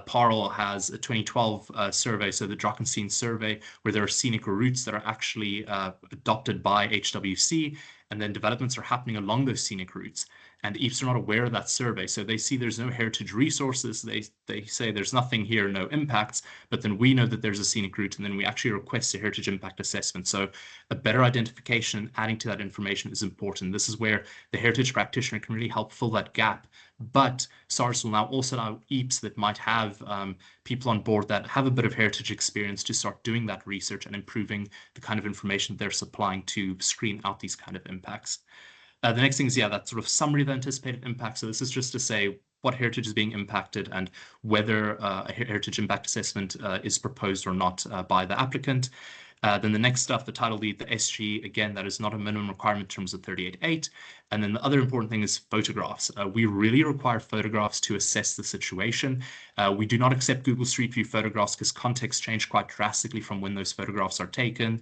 Parle has a 2012 survey, so the Drakenstein survey, where there are scenic routes that are actually adopted by HWC, and then developments are happening along those scenic routes. And EAPs are not aware of that survey, so they see there's no heritage resources. They say there's nothing here, no impacts, but then we know that there's a scenic route, and then we actually request a heritage impact assessment. So a better identification and adding to that information is important. This is where the heritage practitioner can really help fill that gap. But SARIS will now also allow EAPs that might have people on board that have a bit of heritage experience to start doing that research and improving the kind of information they're supplying to screen out these kind of impacts. The next thing is, that sort of summary of the anticipated impact. So this is just to say what heritage is being impacted and whether a heritage impact assessment is proposed or not by the applicant. Then the next stuff, the title deed, the SG, again, that is not a minimum requirement in terms of 38.8. And then the other important thing is photographs. We really require photographs to assess the situation. We do not accept Google Street View photographs because context change quite drastically from when those photographs are taken.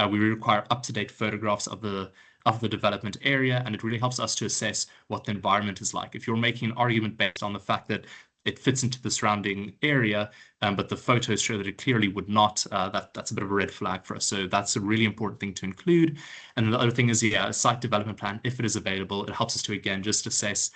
We require up-to-date photographs of the development area, and it really helps us to assess what the environment is like. If you're making an argument based on the fact that it fits into the surrounding area, but the photos show that it clearly would not, that's a bit of a red flag for us. So that's a really important thing to include. And the other thing is, a site development plan, if it is available. It helps us to, again, just assess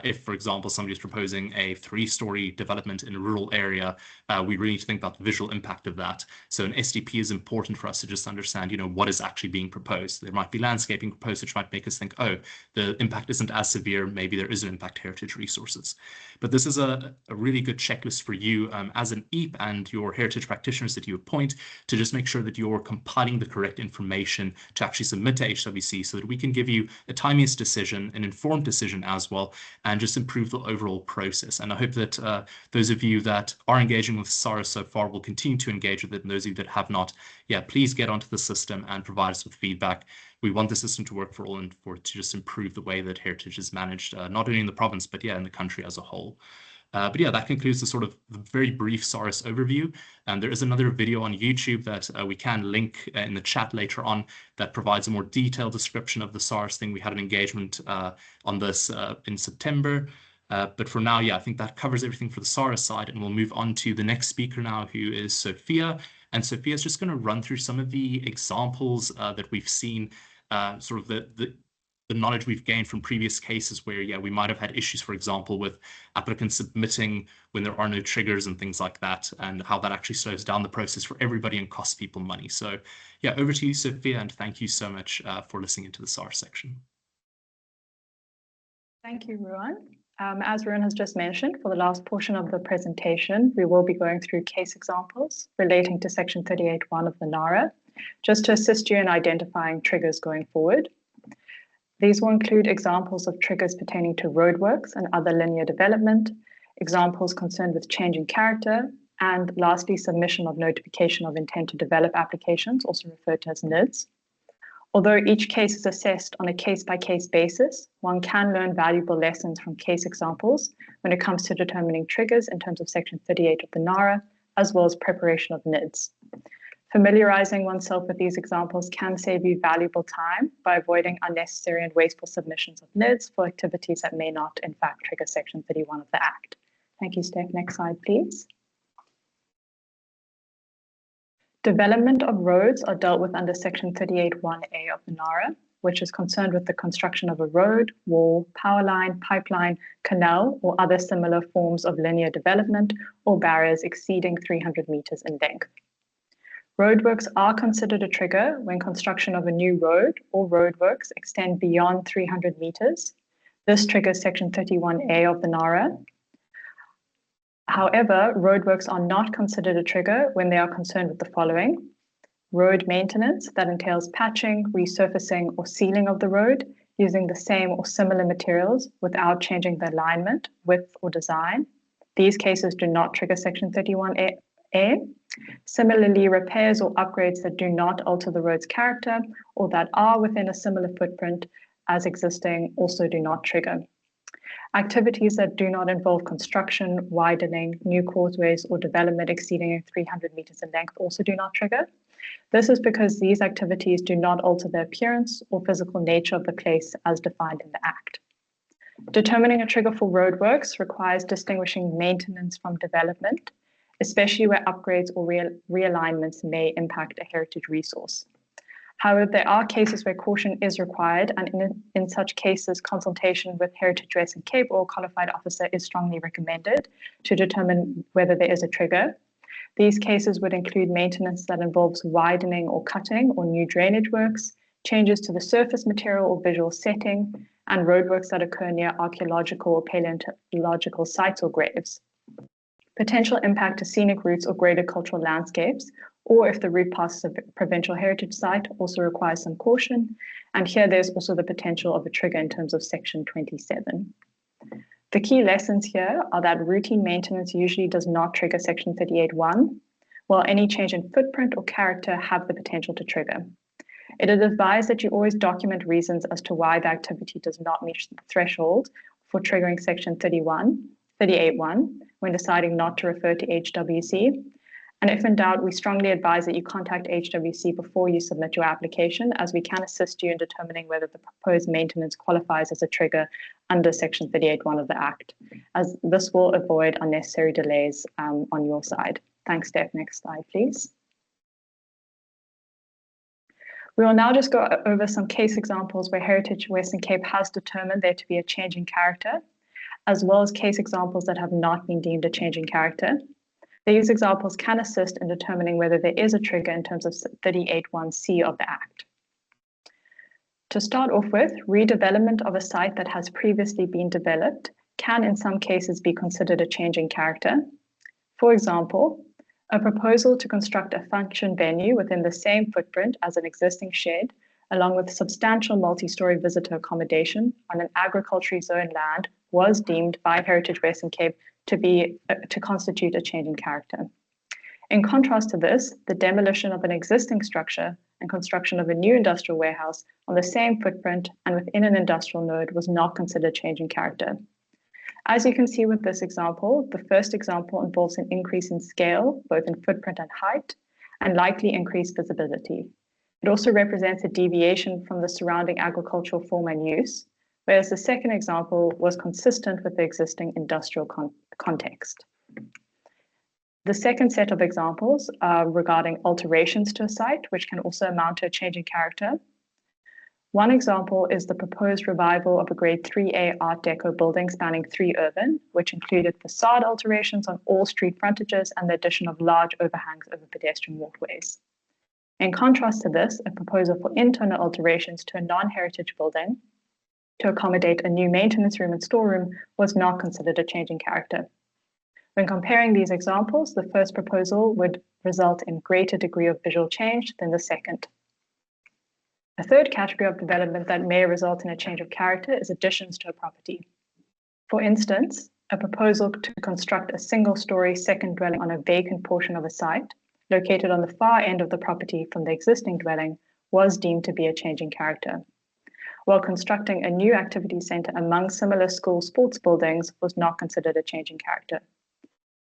if, for example, somebody is proposing a 3-story development in a rural area, we really need to think about the visual impact of that. So an SDP is important for us to just understand, what is actually being proposed. There might be landscaping proposed, which might make us think, oh, the impact isn't as severe. Maybe there is an impact heritage resources. But this is a really good checklist for you as an EAP and your heritage practitioners that you appoint to just make sure that you're compiling the correct information to actually submit to HWC so that we can give you a timeliest decision, an informed decision as well, and just improve the overall process. And I hope that those of you that are engaging with SARIS so far will continue to engage with it, and those of you that have not, please get onto the system and provide us with feedback. We want the system to work for all and for it to just improve the way that heritage is managed, not only in the province, but in the country as a whole. But yeah, that concludes the sort of very brief SARS overview. And there is another video on YouTube that we can link in the chat later on that provides a more detailed description of the SARS thing. We had an engagement on this in September. But for now, yeah, I think that covers everything for the SARS side. And we'll move on to the next speaker now, who is Sophia. And Sophia is just going to run through some of the examples that we've seen, sort of the knowledge we've gained from previous cases where, yeah, we might have had issues, for example, with applicants submitting when there are no triggers and things like that, and how that actually slows down the process for everybody and costs people money. So yeah, over to you, Sophia, and thank you so much for listening into the SARS section. Thank you, Ruan. As Ruan has just mentioned, for the last portion of the presentation, we will be going through case examples relating to Section 38.1 of the NARA, just to assist you in identifying triggers going forward. These will include examples of triggers pertaining to roadworks and other linear development, examples concerned with changing character, and lastly, submission of notification of intent to develop applications, also referred to as NIDs. Although each case is assessed on a case-by-case basis, one can learn valuable lessons from case examples when it comes to determining triggers in terms of Section 38 of the NARA, as well as preparation of NIDs. Familiarizing oneself with these examples can save you valuable time by avoiding unnecessary and wasteful submissions of NIDs for activities that may not, in fact, trigger Section 31 of the Act. Thank you, Steph. Next slide, please. Development of roads are dealt with under Section 38.1a of the NARA, which is concerned with the construction of a road, wall, power line, pipeline, canal, or other similar forms of linear development or barriers exceeding 300 meters in length. Roadworks are considered a trigger when construction of a new road or roadworks extend beyond 300 meters. This triggers Section 31A of the NARA. However, roadworks are not considered a trigger when they are concerned with the following: road maintenance that entails patching, resurfacing, or sealing of the road using the same or similar materials without changing the alignment, width, or design. These cases do not trigger Section 31A. Similarly, repairs or upgrades that do not alter the road's character or that are within a similar footprint as existing also do not trigger. Activities that do not involve construction, widening, new causeways, or development exceeding 300 meters in length also do not trigger. This is because these activities do not alter the appearance or physical nature of the place as defined in the Act. Determining a trigger for roadworks requires distinguishing maintenance from development, especially where upgrades or realignments may impact a heritage resource. However, there are cases where caution is required, and in such cases, consultation with Heritage Western Cape or a qualified officer is strongly recommended to determine whether there is a trigger. These cases would include maintenance that involves widening or cutting or new drainage works, changes to the surface material or visual setting, and roadworks that occur near archaeological or paleontological sites or graves. Potential impact to scenic routes or greater cultural landscapes, or if the route passes a provincial heritage site, also requires some caution. And here there's also the potential of a trigger in terms of Section 27. The key lessons here are that routine maintenance usually does not trigger Section 38.1, while any change in footprint or character have the potential to trigger. It is advised that you always document reasons as to why the activity does not meet the threshold for triggering Section 38.1 when deciding not to refer to HWC. And if in doubt, we strongly advise that you contact HWC before you submit your application, as we can assist you in determining whether the proposed maintenance qualifies as a trigger under Section 38.1 of the Act, as this will avoid unnecessary delays on your side. Thanks, Steph. Next slide, please. We will now just go over some case examples where Heritage Western Cape has determined there to be a change in character, as well as case examples that have not been deemed a change in character. These examples can assist in determining whether there is a trigger in terms of 38.1c of the Act. To start off with, redevelopment of a site that has previously been developed can in some cases be considered a change in character. For example, a proposal to construct a function venue within the same footprint as an existing shed, along with substantial multi-story visitor accommodation on an agriculturally zoned land, was deemed by Heritage Western Cape to constitute a change in character. In contrast to this, the demolition of an existing structure and construction of a new industrial warehouse on the same footprint and within an industrial node was not considered change in character. As you can see with this example, the first example involves an increase in scale, both in footprint and height, and likely increased visibility. It also represents a deviation from the surrounding agricultural form and use, whereas the second example was consistent with the existing industrial context. The second set of examples are regarding alterations to a site, which can also amount to a change in character. One example is the proposed revival of a grade 3A Art Deco building spanning 3 Irvine, which included facade alterations on all street frontages and the addition of large overhangs over pedestrian walkways. In contrast to this, a proposal for internal alterations to a non-heritage building to accommodate a new maintenance room and storeroom was not considered a change in character. When comparing these examples, the first proposal would result in greater degree of visual change than the second. A third category of development that may result in a change of character is additions to a property. For instance, a proposal to construct a single-story second dwelling on a vacant portion of a site located on the far end of the property from the existing dwelling was deemed to be a change in character, while constructing a new activity center among similar school sports buildings was not considered a change in character.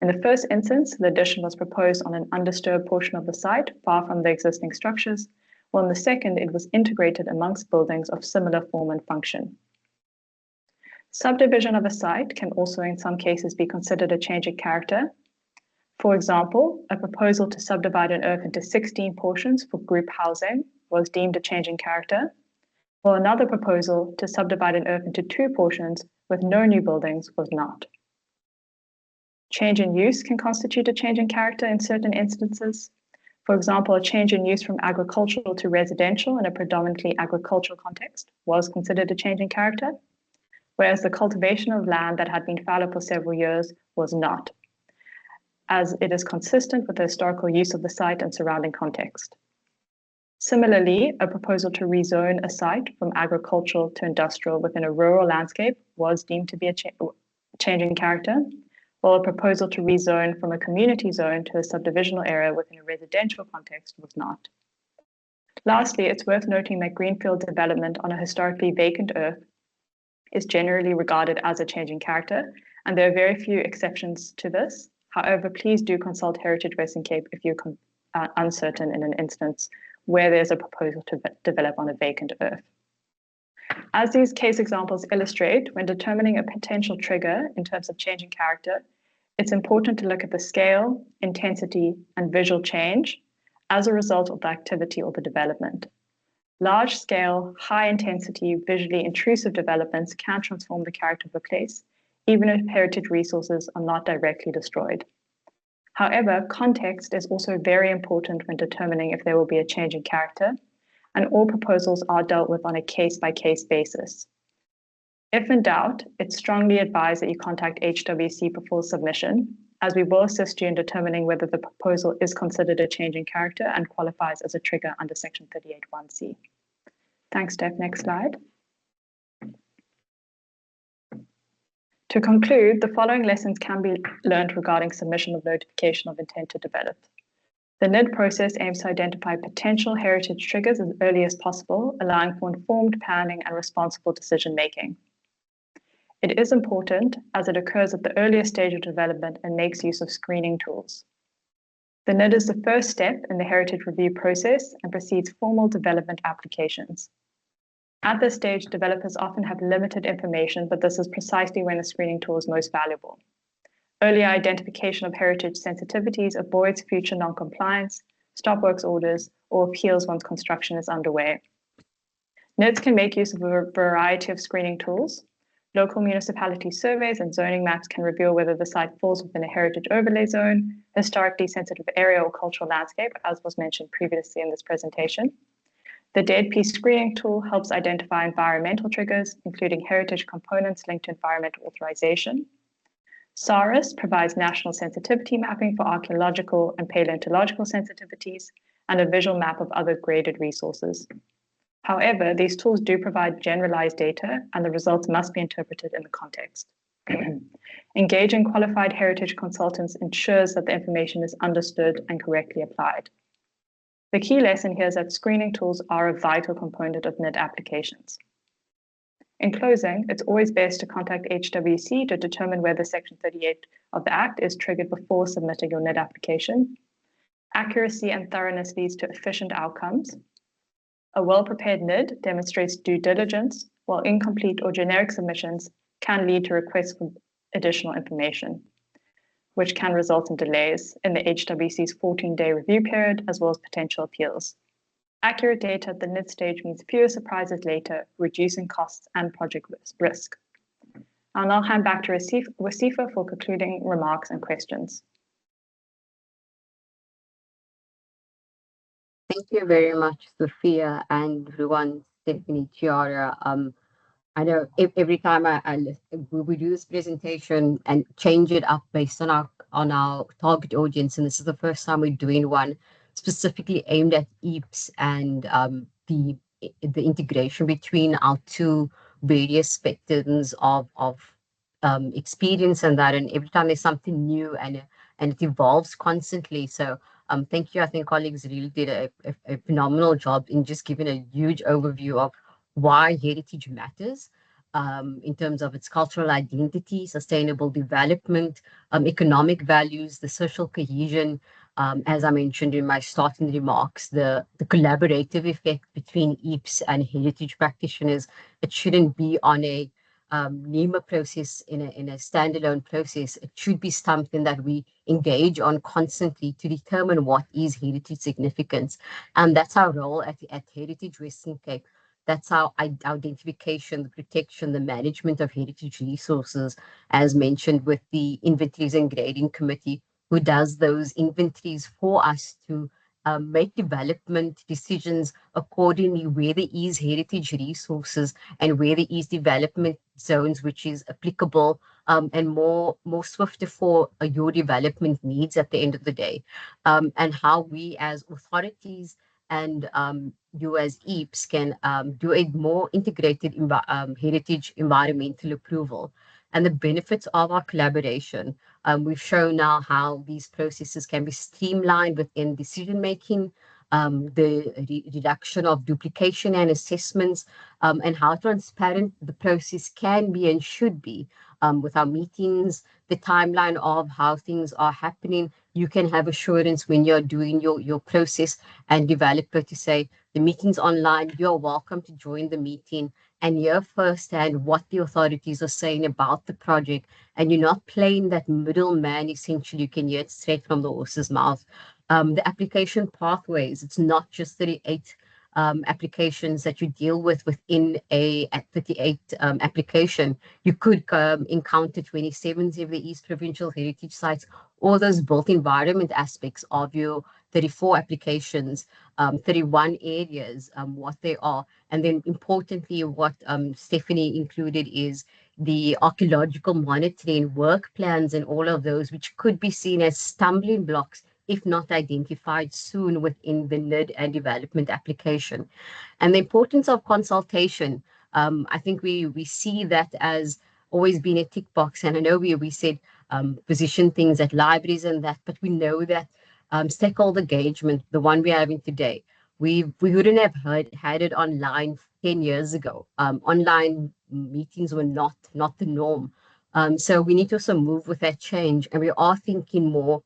In the first instance, the addition was proposed on an undisturbed portion of the site, far from the existing structures, while in the second, it was integrated amongst buildings of similar form and function. Subdivision of a site can also in some cases be considered a change in character. For example, a proposal to subdivide an earth into 16 portions for group housing was deemed a change in character, while another proposal to subdivide an earth into 2 portions with no new buildings was not. Change in use can constitute a change in character in certain instances. For example, a change in use from agricultural to residential in a predominantly agricultural context was considered a change in character, whereas the cultivation of land that had been fallow for several years was not, as it is consistent with the historical use of the site and surrounding context. Similarly, a proposal to rezone a site from agricultural to industrial within a rural landscape was deemed to be a change in character, while a proposal to rezone from a community zone to a subdivisional area within a residential context was not. Lastly, it's worth noting that greenfield development on a historically vacant earth is generally regarded as a change in character, and there are very few exceptions to this. However, please do consult Heritage Western Cape if you're uncertain in an instance where there's a proposal to develop on a vacant earth. As these case examples illustrate, when determining a potential trigger in terms of change in character, it's important to look at the scale, intensity, and visual change as a result of the activity or the development. Large-scale, high-intensity, visually intrusive developments can transform the character of a place, even if heritage resources are not directly destroyed. However, context is also very important when determining if there will be a change in character, and all proposals are dealt with on a case-by-case basis. If in doubt, it's strongly advised that you contact HWC before submission, as we will assist you in determining whether the proposal is considered a change in character and qualifies as a trigger under Section 38(1)(c). Thanks, Steph. Next slide. To conclude, the following lessons can be learned regarding submission of notification of intent to develop. The NID process aims to identify potential heritage triggers as early as possible, allowing for informed planning and responsible decision-making. It is important as it occurs at the earliest stage of development and makes use of screening tools. The NID is the first step in the heritage review process and precedes formal development applications. At this stage, developers often have limited information, but this is precisely when the screening tool is most valuable. Earlier identification of heritage sensitivities avoids future non-compliance, stop works orders, or appeals once construction is underway. NIDs can make use of a variety of screening tools. Local municipality surveys and zoning maps can reveal whether the site falls within a heritage overlay zone, historically sensitive area, or cultural landscape, as was mentioned previously in this presentation. The DEADP screening tool helps identify environmental triggers, including heritage components linked to environmental authorization. SARIS provides national sensitivity mapping for archaeological and paleontological sensitivities and a visual map of other graded resources. However, these tools do provide generalized data, and the results must be interpreted in the context. Engaging qualified heritage consultants ensures that the information is understood and correctly applied. The key lesson here is that screening tools are a vital component of NID applications. In closing, it's always best to contact HWC to determine whether Section 38 of the Act is triggered before submitting your NID application. Accuracy and thoroughness leads to efficient outcomes. A well-prepared NID demonstrates due diligence, while incomplete or generic submissions can lead to requests for additional information, which can result in delays in the HWC's 14-day review period, as well as potential appeals. Accurate data at the NID stage means fewer surprises later, reducing costs and project risk. I'll now hand back to Wasifa for concluding remarks and questions. Thank you very much, Sophia and Ruwan, Stephanie, Chiara. I know every time we do this presentation and change it up based on our target audience, and this is the first time we're doing one specifically aimed at EAPS and the integration between our two various spectrums of experience and that, and every time there's something new and it evolves constantly. So thank you. I think colleagues really did a phenomenal job in just giving a huge overview of why heritage matters in terms of its cultural identity, sustainable development, economic values, the social cohesion, as I mentioned in my starting remarks, the collaborative effect between EAPS and heritage practitioners. It shouldn't be on a NEMA process in a standalone process. It should be something that we engage on constantly to determine what is heritage significance. And that's our role at Heritage Western Cape. That's our identification, the protection, the management of heritage resources, as mentioned with the Inventories and Grading Committee, who does those inventories for us to make development decisions accordingly where there is heritage resources and where there is development zones which is applicable and more swifter for your development needs at the end of the day, and how we as authorities and you as EAPS can do a more integrated heritage environmental approval. And the benefits of our collaboration. We've shown now how these processes can be streamlined within decision-making, the reduction of duplication and assessments, and how transparent the process can be and should be with our meetings, the timeline of how things are happening. You can have assurance when you're doing your process and developer to say, the meeting's online, you're welcome to join the meeting and hear firsthand what the authorities are saying about the project. And you're not playing that middleman, essentially. You can hear it straight from the horse's mouth. The application pathways, it's not just 38 applications that you deal with within a 38 application. You could encounter 27 of the East Provincial Heritage Sites, all those built environment aspects of your 34 applications, 31 areas, what they are. And then importantly, what Stephanie included is the archaeological monitoring, work plans, and all of those, which could be seen as stumbling blocks if not identified soon within the NID and development application. And the importance of consultation, I think we see that as always being a tick box. And I know we said position things at libraries and that, but we know that stakeholder engagement, the one we're having today, we wouldn't have had it online 10 years ago. Online meetings were not the norm. So we need to also move with that change. And we are thinking more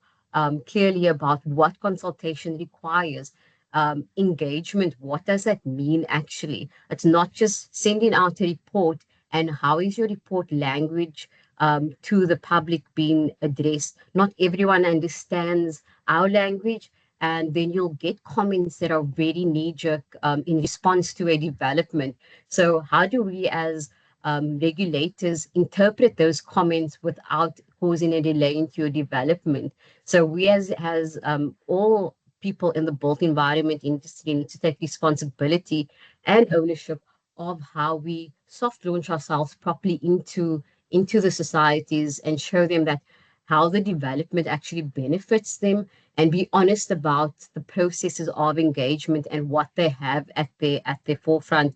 clearly about what consultation requires, engagement. What does that mean actually? It's not just sending out a report and how is your report language to the public being addressed. Not everyone understands our language, and then you'll get comments that are very knee-jerk in response to a development. So how do we as regulators interpret those comments without causing a delay into your development? So we as all people in the built environment industry need to take responsibility and ownership of how we soft launch ourselves properly into the societies and show them that how the development actually benefits them, and be honest about the processes of engagement and what they have at their forefront,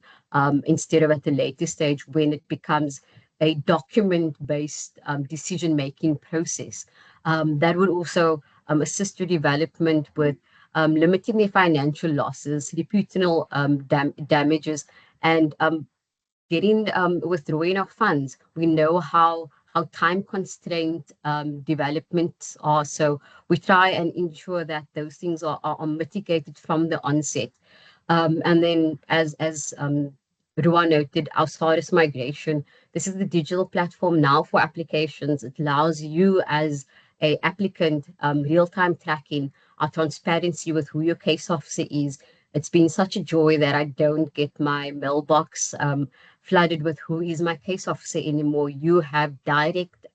instead of at the later stage when it becomes a document-based decision-making process. That would also assist your development with limiting their financial losses, reputational damages, and getting withdrawing of funds. We know how time constrained developments are. So we try and ensure that those things are mitigated from the onset. And then as Ruan noted, our SARS migration, this is the digital platform now for applications. It allows you as a applicant real-time tracking, our transparency with who your case officer is. It's been such a joy that I don't get my mailbox flooded with who is my case officer anymore. You have direct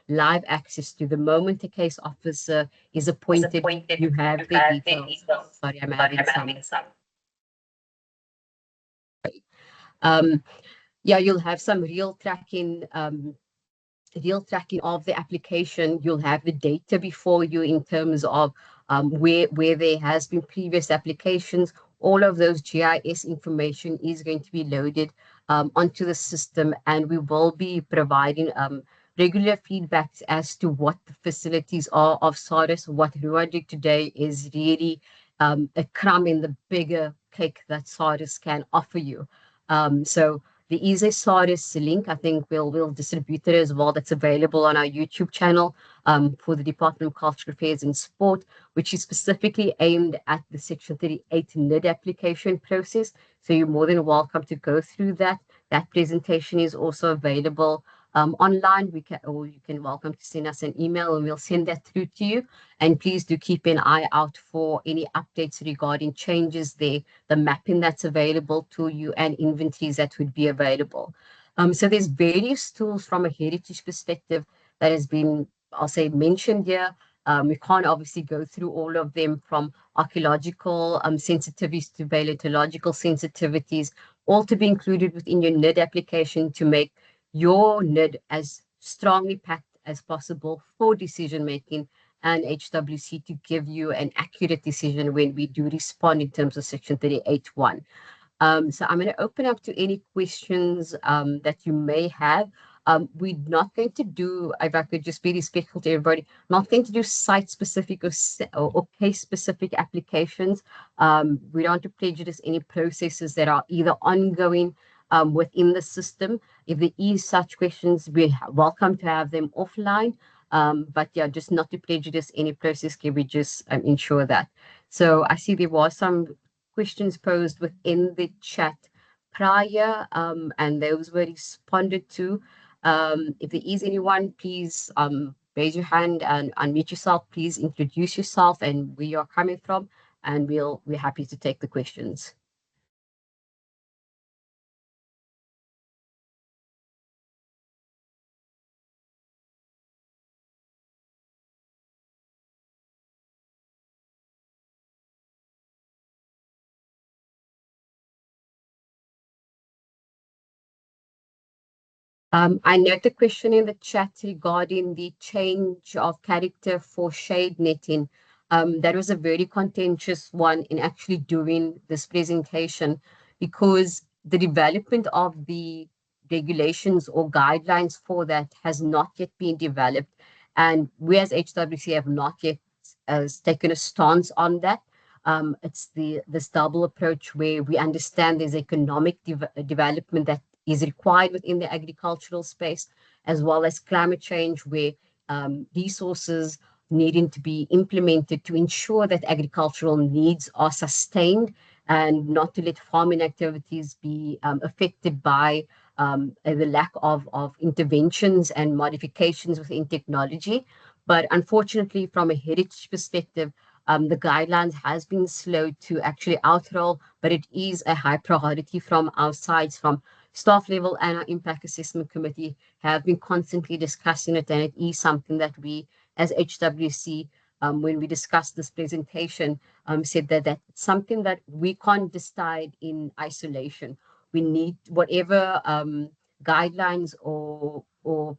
live access to the moment a case officer is appointed. You have their details. Sorry, I'm having some. Yeah, you'll have some real tracking of the application. You'll have the data before you in terms of where there has been previous applications. All of those GIS information is going to be loaded onto the system, and we will be providing regular feedbacks as to what the facilities are of SARS. What Ruan did today is really a crumb in the bigger cake that SARS can offer you. So the Easy SARS link, I think we'll distribute it as well. That's available on our YouTube channel for the Department of Cultural Affairs and Sport, which is specifically aimed at the Section 38 NID application process. So you're more than welcome to go through that. That presentation is also available online. You can welcome to send us an email and we'll send that through to you. And please do keep an eye out for any updates regarding changes there, the mapping that's available to you, and inventories that would be available. So there's various tools from a heritage perspective that has been, I'll say, mentioned here. We can't obviously go through all of them, from archaeological sensitivities to paleontological sensitivities, all to be included within your NID application to make your NID as strongly packed as possible for decision making, and HWC to give you an accurate decision when we do respond in terms of Section 38(1). So I'm going to open up to any questions that you may have. We're not going to do, if I could just be respectful to everybody, not going to do site-specific or case-specific applications. We don't want to prejudice any processes that are either ongoing within the system. If there is such questions, we're welcome to have them offline. But yeah, just not to prejudice any process, can we just ensure that. So I see there was some questions posed within the chat prior, and those were responded to. If there is anyone, please raise your hand and unmute yourself. Please introduce yourself and where you're coming from, and we're happy to take the questions. I note the question in the chat regarding the change of character for shade netting. That was a very contentious one in actually doing this presentation, because the development of the regulations or guidelines for that has not yet been developed. And we as HWC have not yet taken a stance on that. It's this double approach where we understand there's economic development that is required within the agricultural space, as well as climate change, where resources needing to be implemented to ensure that agricultural needs are sustained and not to let farming activities be affected by the lack of interventions and modifications within technology. But unfortunately, from a heritage perspective, the guidelines has been slow to actually outroll, but it is a high priority from our sides, from staff level, and our impact assessment committee have been constantly discussing it, and it is something that we as HWC, when we discussed this presentation, said that that's something that we can't decide in isolation. We need whatever guidelines or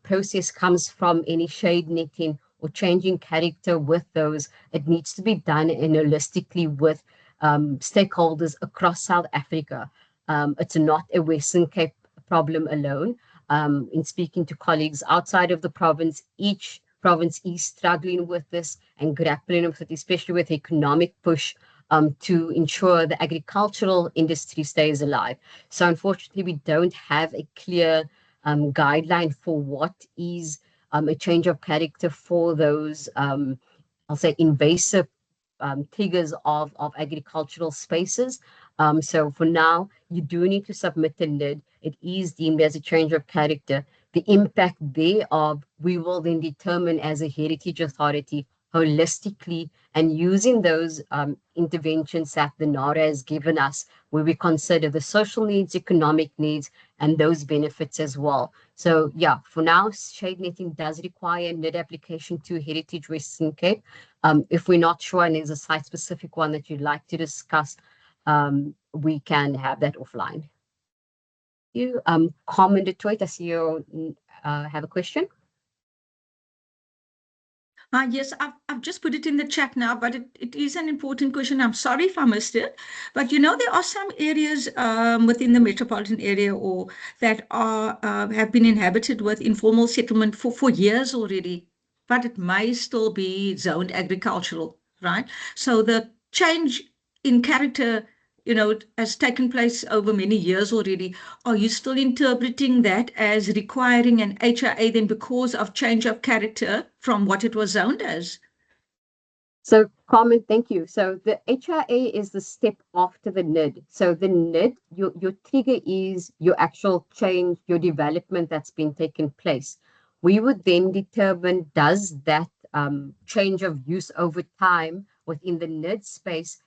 process comes from any shade netting or changing character with those, it needs to be done holistically with stakeholders across South Africa. It's not a Western Cape problem alone. In speaking to colleagues outside of the province, each province is struggling with this and grappling with it, especially with economic push to ensure the agricultural industry stays alive. So unfortunately, we don't have a clear guideline for what is a change of character for those, I'll say, invasive triggers of agricultural spaces. So for now, you do need to submit the NID. It is deemed as a change of character. The impact thereof, we will then determine as a heritage authority holistically, and using those interventions that the NARA has given us, where we consider the social needs, economic needs, and those benefits as well. So yeah, for now, shade netting does require a NID application to Heritage Western Cape. If we're not sure and there's a site-specific one that you'd like to discuss, we can have that offline. You, Carmen du Toit, I see you have a question. Yes, I've just put it in the chat now, but it is an important question. I'm sorry if I missed it, but there are some areas within the metropolitan area or that are have been inhabited with informal settlement for years already, but it may still be zoned agricultural, right? So the change in character, has taken place over many years already. Are you still interpreting that as requiring an HIA then because of change of character from what it was zoned as? So, Carmen, thank you. So the HIA is the step after the NID. So the NID, your trigger is your actual change, your development that's been taken place. We would then determine, does that change of use over time within the NID space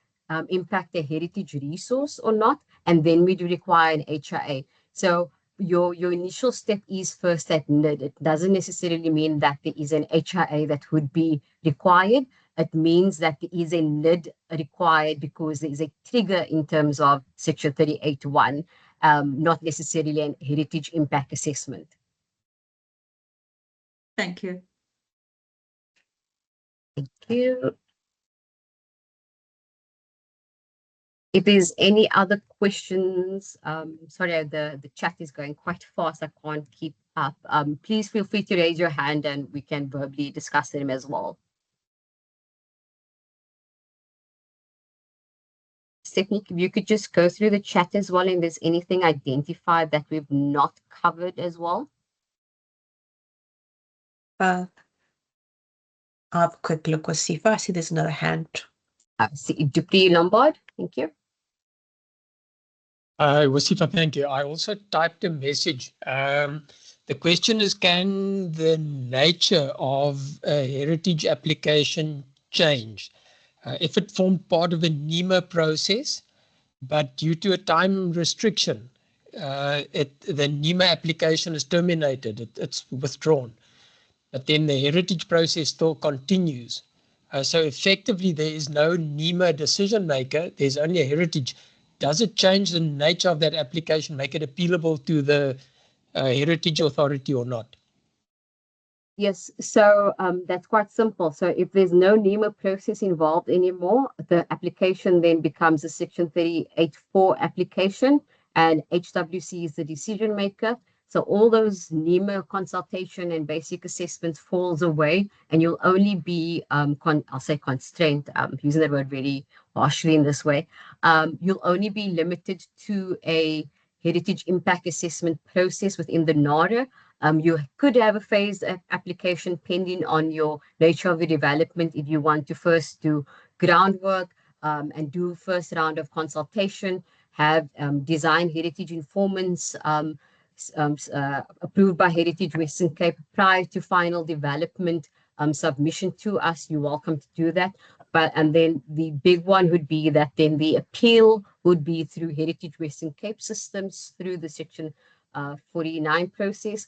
impact the heritage resource or not? And then we do require an HIA. So your initial step is first at NID. It doesn't necessarily mean that there is an HIA that would be required. It means that there is a NID required because there is a trigger in terms of Section 38(1), not necessarily an heritage impact assessment. Thank you. Thank you. If there's any other questions, sorry, the chat is going quite fast. I can't keep up. Please feel free to raise your hand and we can verbally discuss them as well. Stephanie, if you could just go through the chat as well, and there's anything identified that we've not covered as well. I'll have a quick look with Sifa. I see there's another hand. Dupree Lombard, thank you. Wasifa, thank you. I also typed a message. The question is, can the nature of a heritage application change? If it formed part of a NEMA process, but due to a time restriction, the NEMA application is terminated, it's withdrawn. But then the heritage process still continues. So effectively, there is no NEMA decision maker, there's only a heritage. Does it change the nature of that application, make it appealable to the heritage authority or not? Yes, so that's quite simple. So if there's no NEMA process involved anymore, the application then becomes a Section 38(4) application, and HWC is the decision maker. So all those NEMA consultation and basic assessments falls away, and you'll only be, I'll say constrained, using that word very harshly in this way, you'll only be limited to a heritage impact assessment process within the NARA. You could have a phased application pending on your nature of the development if you want to first do groundwork and do first round of consultation, have design heritage informants approved by Heritage Western Cape prior to final development submission to us. You're welcome to do that. And then the big one would be that then the appeal would be through Heritage Western Cape systems through the Section 49 process.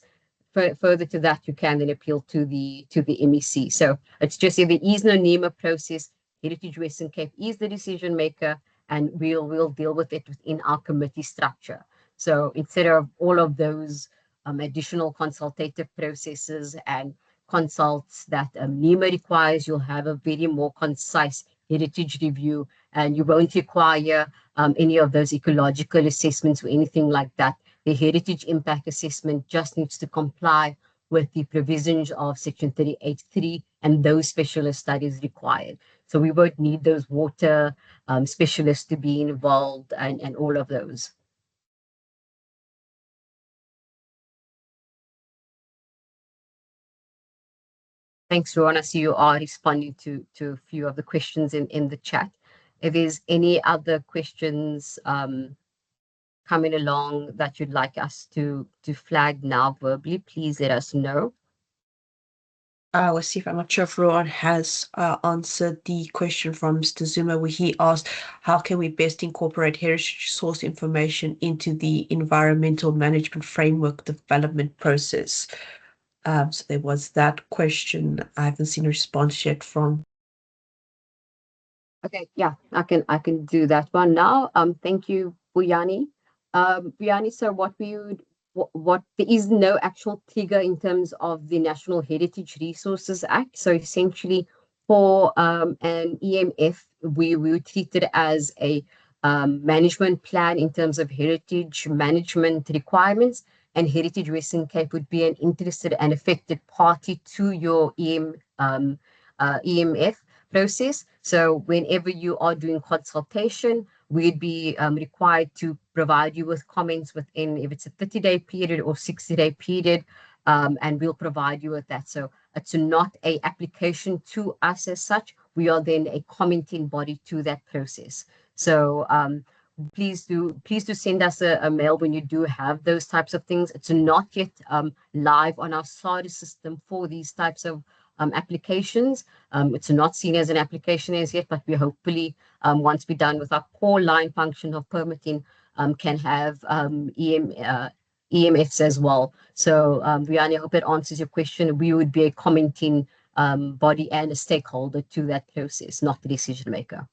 Further to that, you can then appeal to the MEC. So it's just if there is no NEMA process, Heritage Western Cape is the decision maker, and we'll deal with it within our committee structure. So instead of all of those additional consultative processes and consults that NEMA requires, you'll have a very more concise heritage review, and you won't require any of those ecological assessments or anything like that. The heritage impact assessment just needs to comply with the provisions of Section 38(3) and those specialist studies required. So we won't need those water specialists to be involved and all of those. Thanks, Rowan. I see you are responding to a few of the questions in the chat. If there's any other questions coming along that you'd like us to flag now verbally, please let us know. We'll see if I'm not sure if Rowan has answered the question from Mr. Zuma, where he asked, how can we best incorporate heritage source information into the environmental management framework development process? So there was that question. I haven't seen a response yet from. Okay, yeah, I can do that one now. Thank you, Buyani. Buyani, so what there is no actual trigger in terms of the National Heritage Resources Act. So essentially, for an EMF, we will treat it as a management plan in terms of heritage management requirements, and Heritage Western Cape would be an interested and affected party to your EMF process. So whenever you are doing consultation, we'd be required to provide you with comments within, if it's a 30-day period or 60-day period, and we'll provide you with that. So it's not a application to us as such. We are then a commenting body to that process. So please do send us a mail when you do have those types of things. It's not yet live on our SARS system for these types of applications. It's not seen as an application as yet, but we hopefully, once we're done with our core line function of permitting, can have EMFs as well. So, Rihanna, I hope that answers your question. We would be a commenting body and a stakeholder to that process, not the decision maker.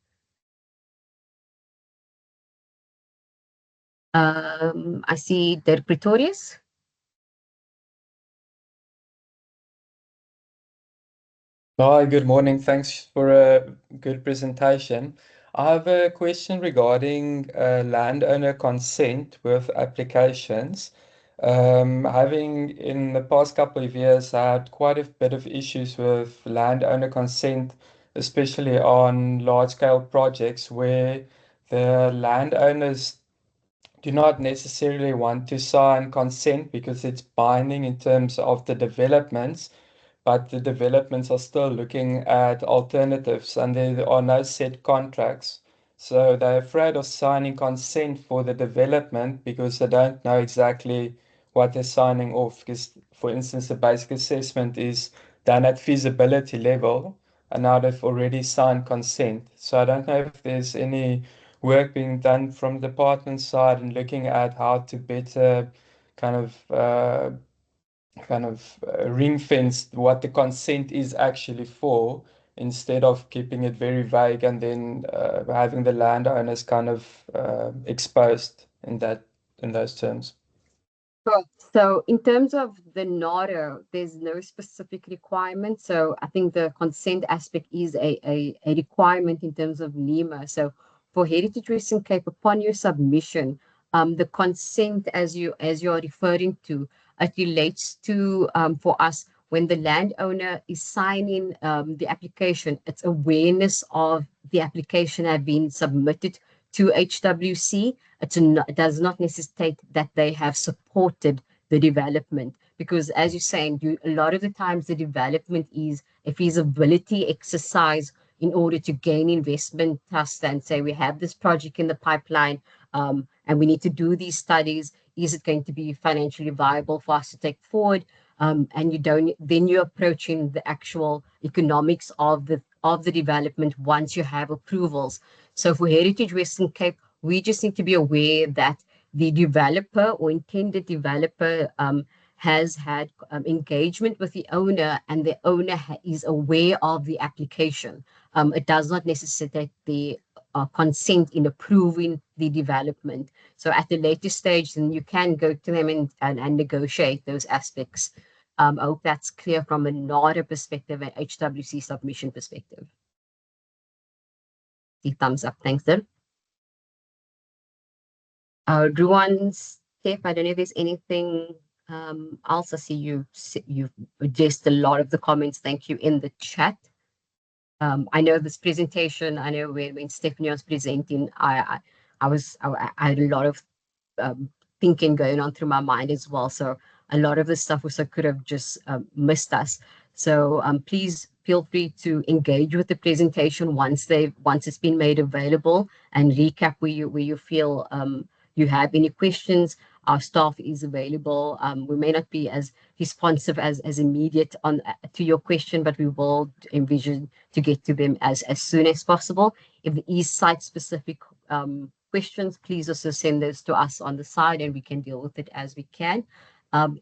I see Dirk Pretorius. Hi, good morning. Thanks for a good presentation. I have a question regarding landowner consent with applications. Having in the past couple of years had quite a bit of issues with landowner consent, especially on large-scale projects where the landowners do not necessarily want to sign consent because it's binding in terms of the developments, but the developments are still looking at alternatives and there are no set contracts. So they're afraid of signing consent for the development because they don't know exactly what they're signing off. Because, for instance, the basic assessment is done at feasibility level, and now they've already signed consent. So I don't know if there's any work being done from the department side and looking at how to better kind of ring fence what the consent is actually for, instead of keeping it very vague and then having the landowners kind of exposed in those terms. Sure. So in terms of the NARA, there's no specific requirement. So I think the consent aspect is a requirement in terms of NEMA. So for Heritage Western Cape, upon your submission, the consent as you are referring to, it relates to for us when the landowner is signing the application, it's awareness of the application have been submitted to HWC. It does not necessitate that they have supported the development, because as you're saying, a lot of the times the development is a feasibility exercise in order to gain investment trust and say we have this project in the pipeline and we need to do these studies. Is it going to be financially viable for us to take forward? And then you're approaching the actual economics of the development once you have approvals. So for Heritage Western Cape, we just need to be aware that the developer or intended developer has had engagement with the owner, and the owner is aware of the application. It does not necessitate the consent in approving the development. So at the later stage, then you can go to them and negotiate those aspects. I hope that's clear from a NARA perspective and HWC submission perspective. See thumbs up. Thanks, Dirk. Ruan, Steph, I don't know if there's anything else. I see you've addressed a lot of the comments. Thank you in the chat. I know this presentation, I know when Stephanie was presenting, I had a lot of thinking going on through my mind as well. So a lot of the stuff also could have just missed us. So please feel free to engage with the presentation once it's been made available, and recap where you feel you have any questions. Our staff is available. We may not be as responsive as immediate on to your question, but we will envision to get to them as soon as possible. If there is site specific questions, please also send those to us on the side, and we can deal with it as we can.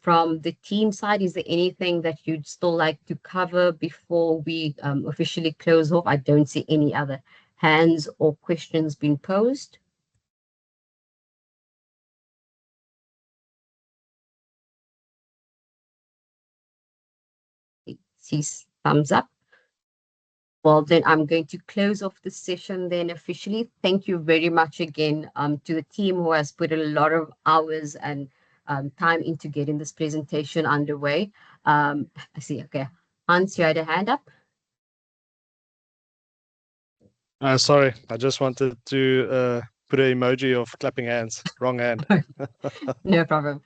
From the team side, is there anything that you'd still like to cover before we officially close off? I don't see any other hands or questions being posed. See thumbs up. Well, then I'm going to close off the session then officially. Thank you very much again to the team who has put a lot of hours and time into getting this presentation underway. I see, okay. Hans, you had a hand up? Sorry, I just wanted to put an emoji of clapping hands. Wrong hand. No problem.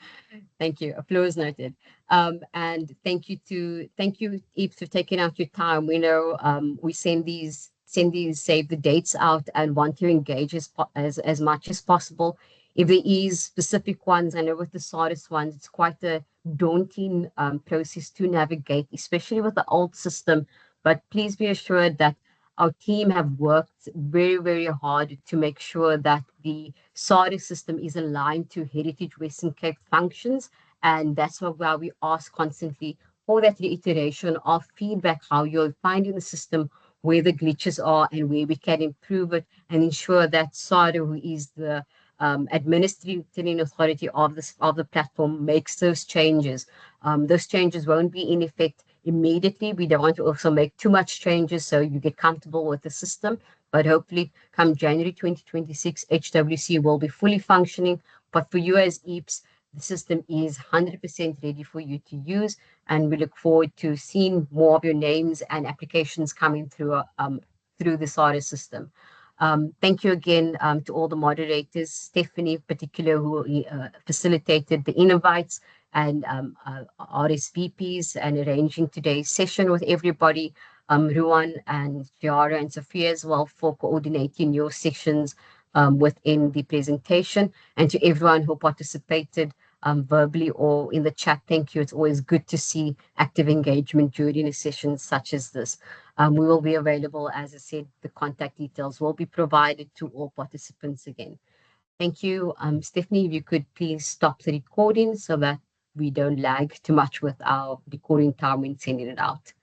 Thank you. Applause noted. And thank you, Eve, for taking out your time. We know we save the dates out and want to engage as much as possible. If there is specific ones, I know with the SARDIS ones, it's quite a daunting process to navigate, especially with the old system. But please be assured that our team have worked very, very hard to make sure that the SARDIS system is aligned to Heritage Western Cape functions. And that's why we ask constantly for that reiteration of feedback, how you're finding the system, where the glitches are, and where we can improve it, and ensure that SARDA, who is the administrative authority of the platform, makes those changes. Those changes won't be in effect immediately. We don't want to also make too much changes so you get comfortable with the system. But hopefully, come January 2026, HWC will be fully functioning. But for you as EAPS, the system is 100% ready for you to use, and we look forward to seeing more of your names and applications coming through the SARDA system. Thank you again to all the moderators, Stephanie in particular, who facilitated the invites, and RSVPs and arranging today's session with everybody. Ruan and Chiara and Sophia as well for coordinating your sessions within the presentation, and to everyone who participated verbally or in the chat. Thank you. It's always good to see active engagement during a session such as this. We will be available, as I said, the contact details will be provided to all participants again. Thank you. Stephanie, if you could please stop the recording so that we don't lag too much with our recording time when sending it out.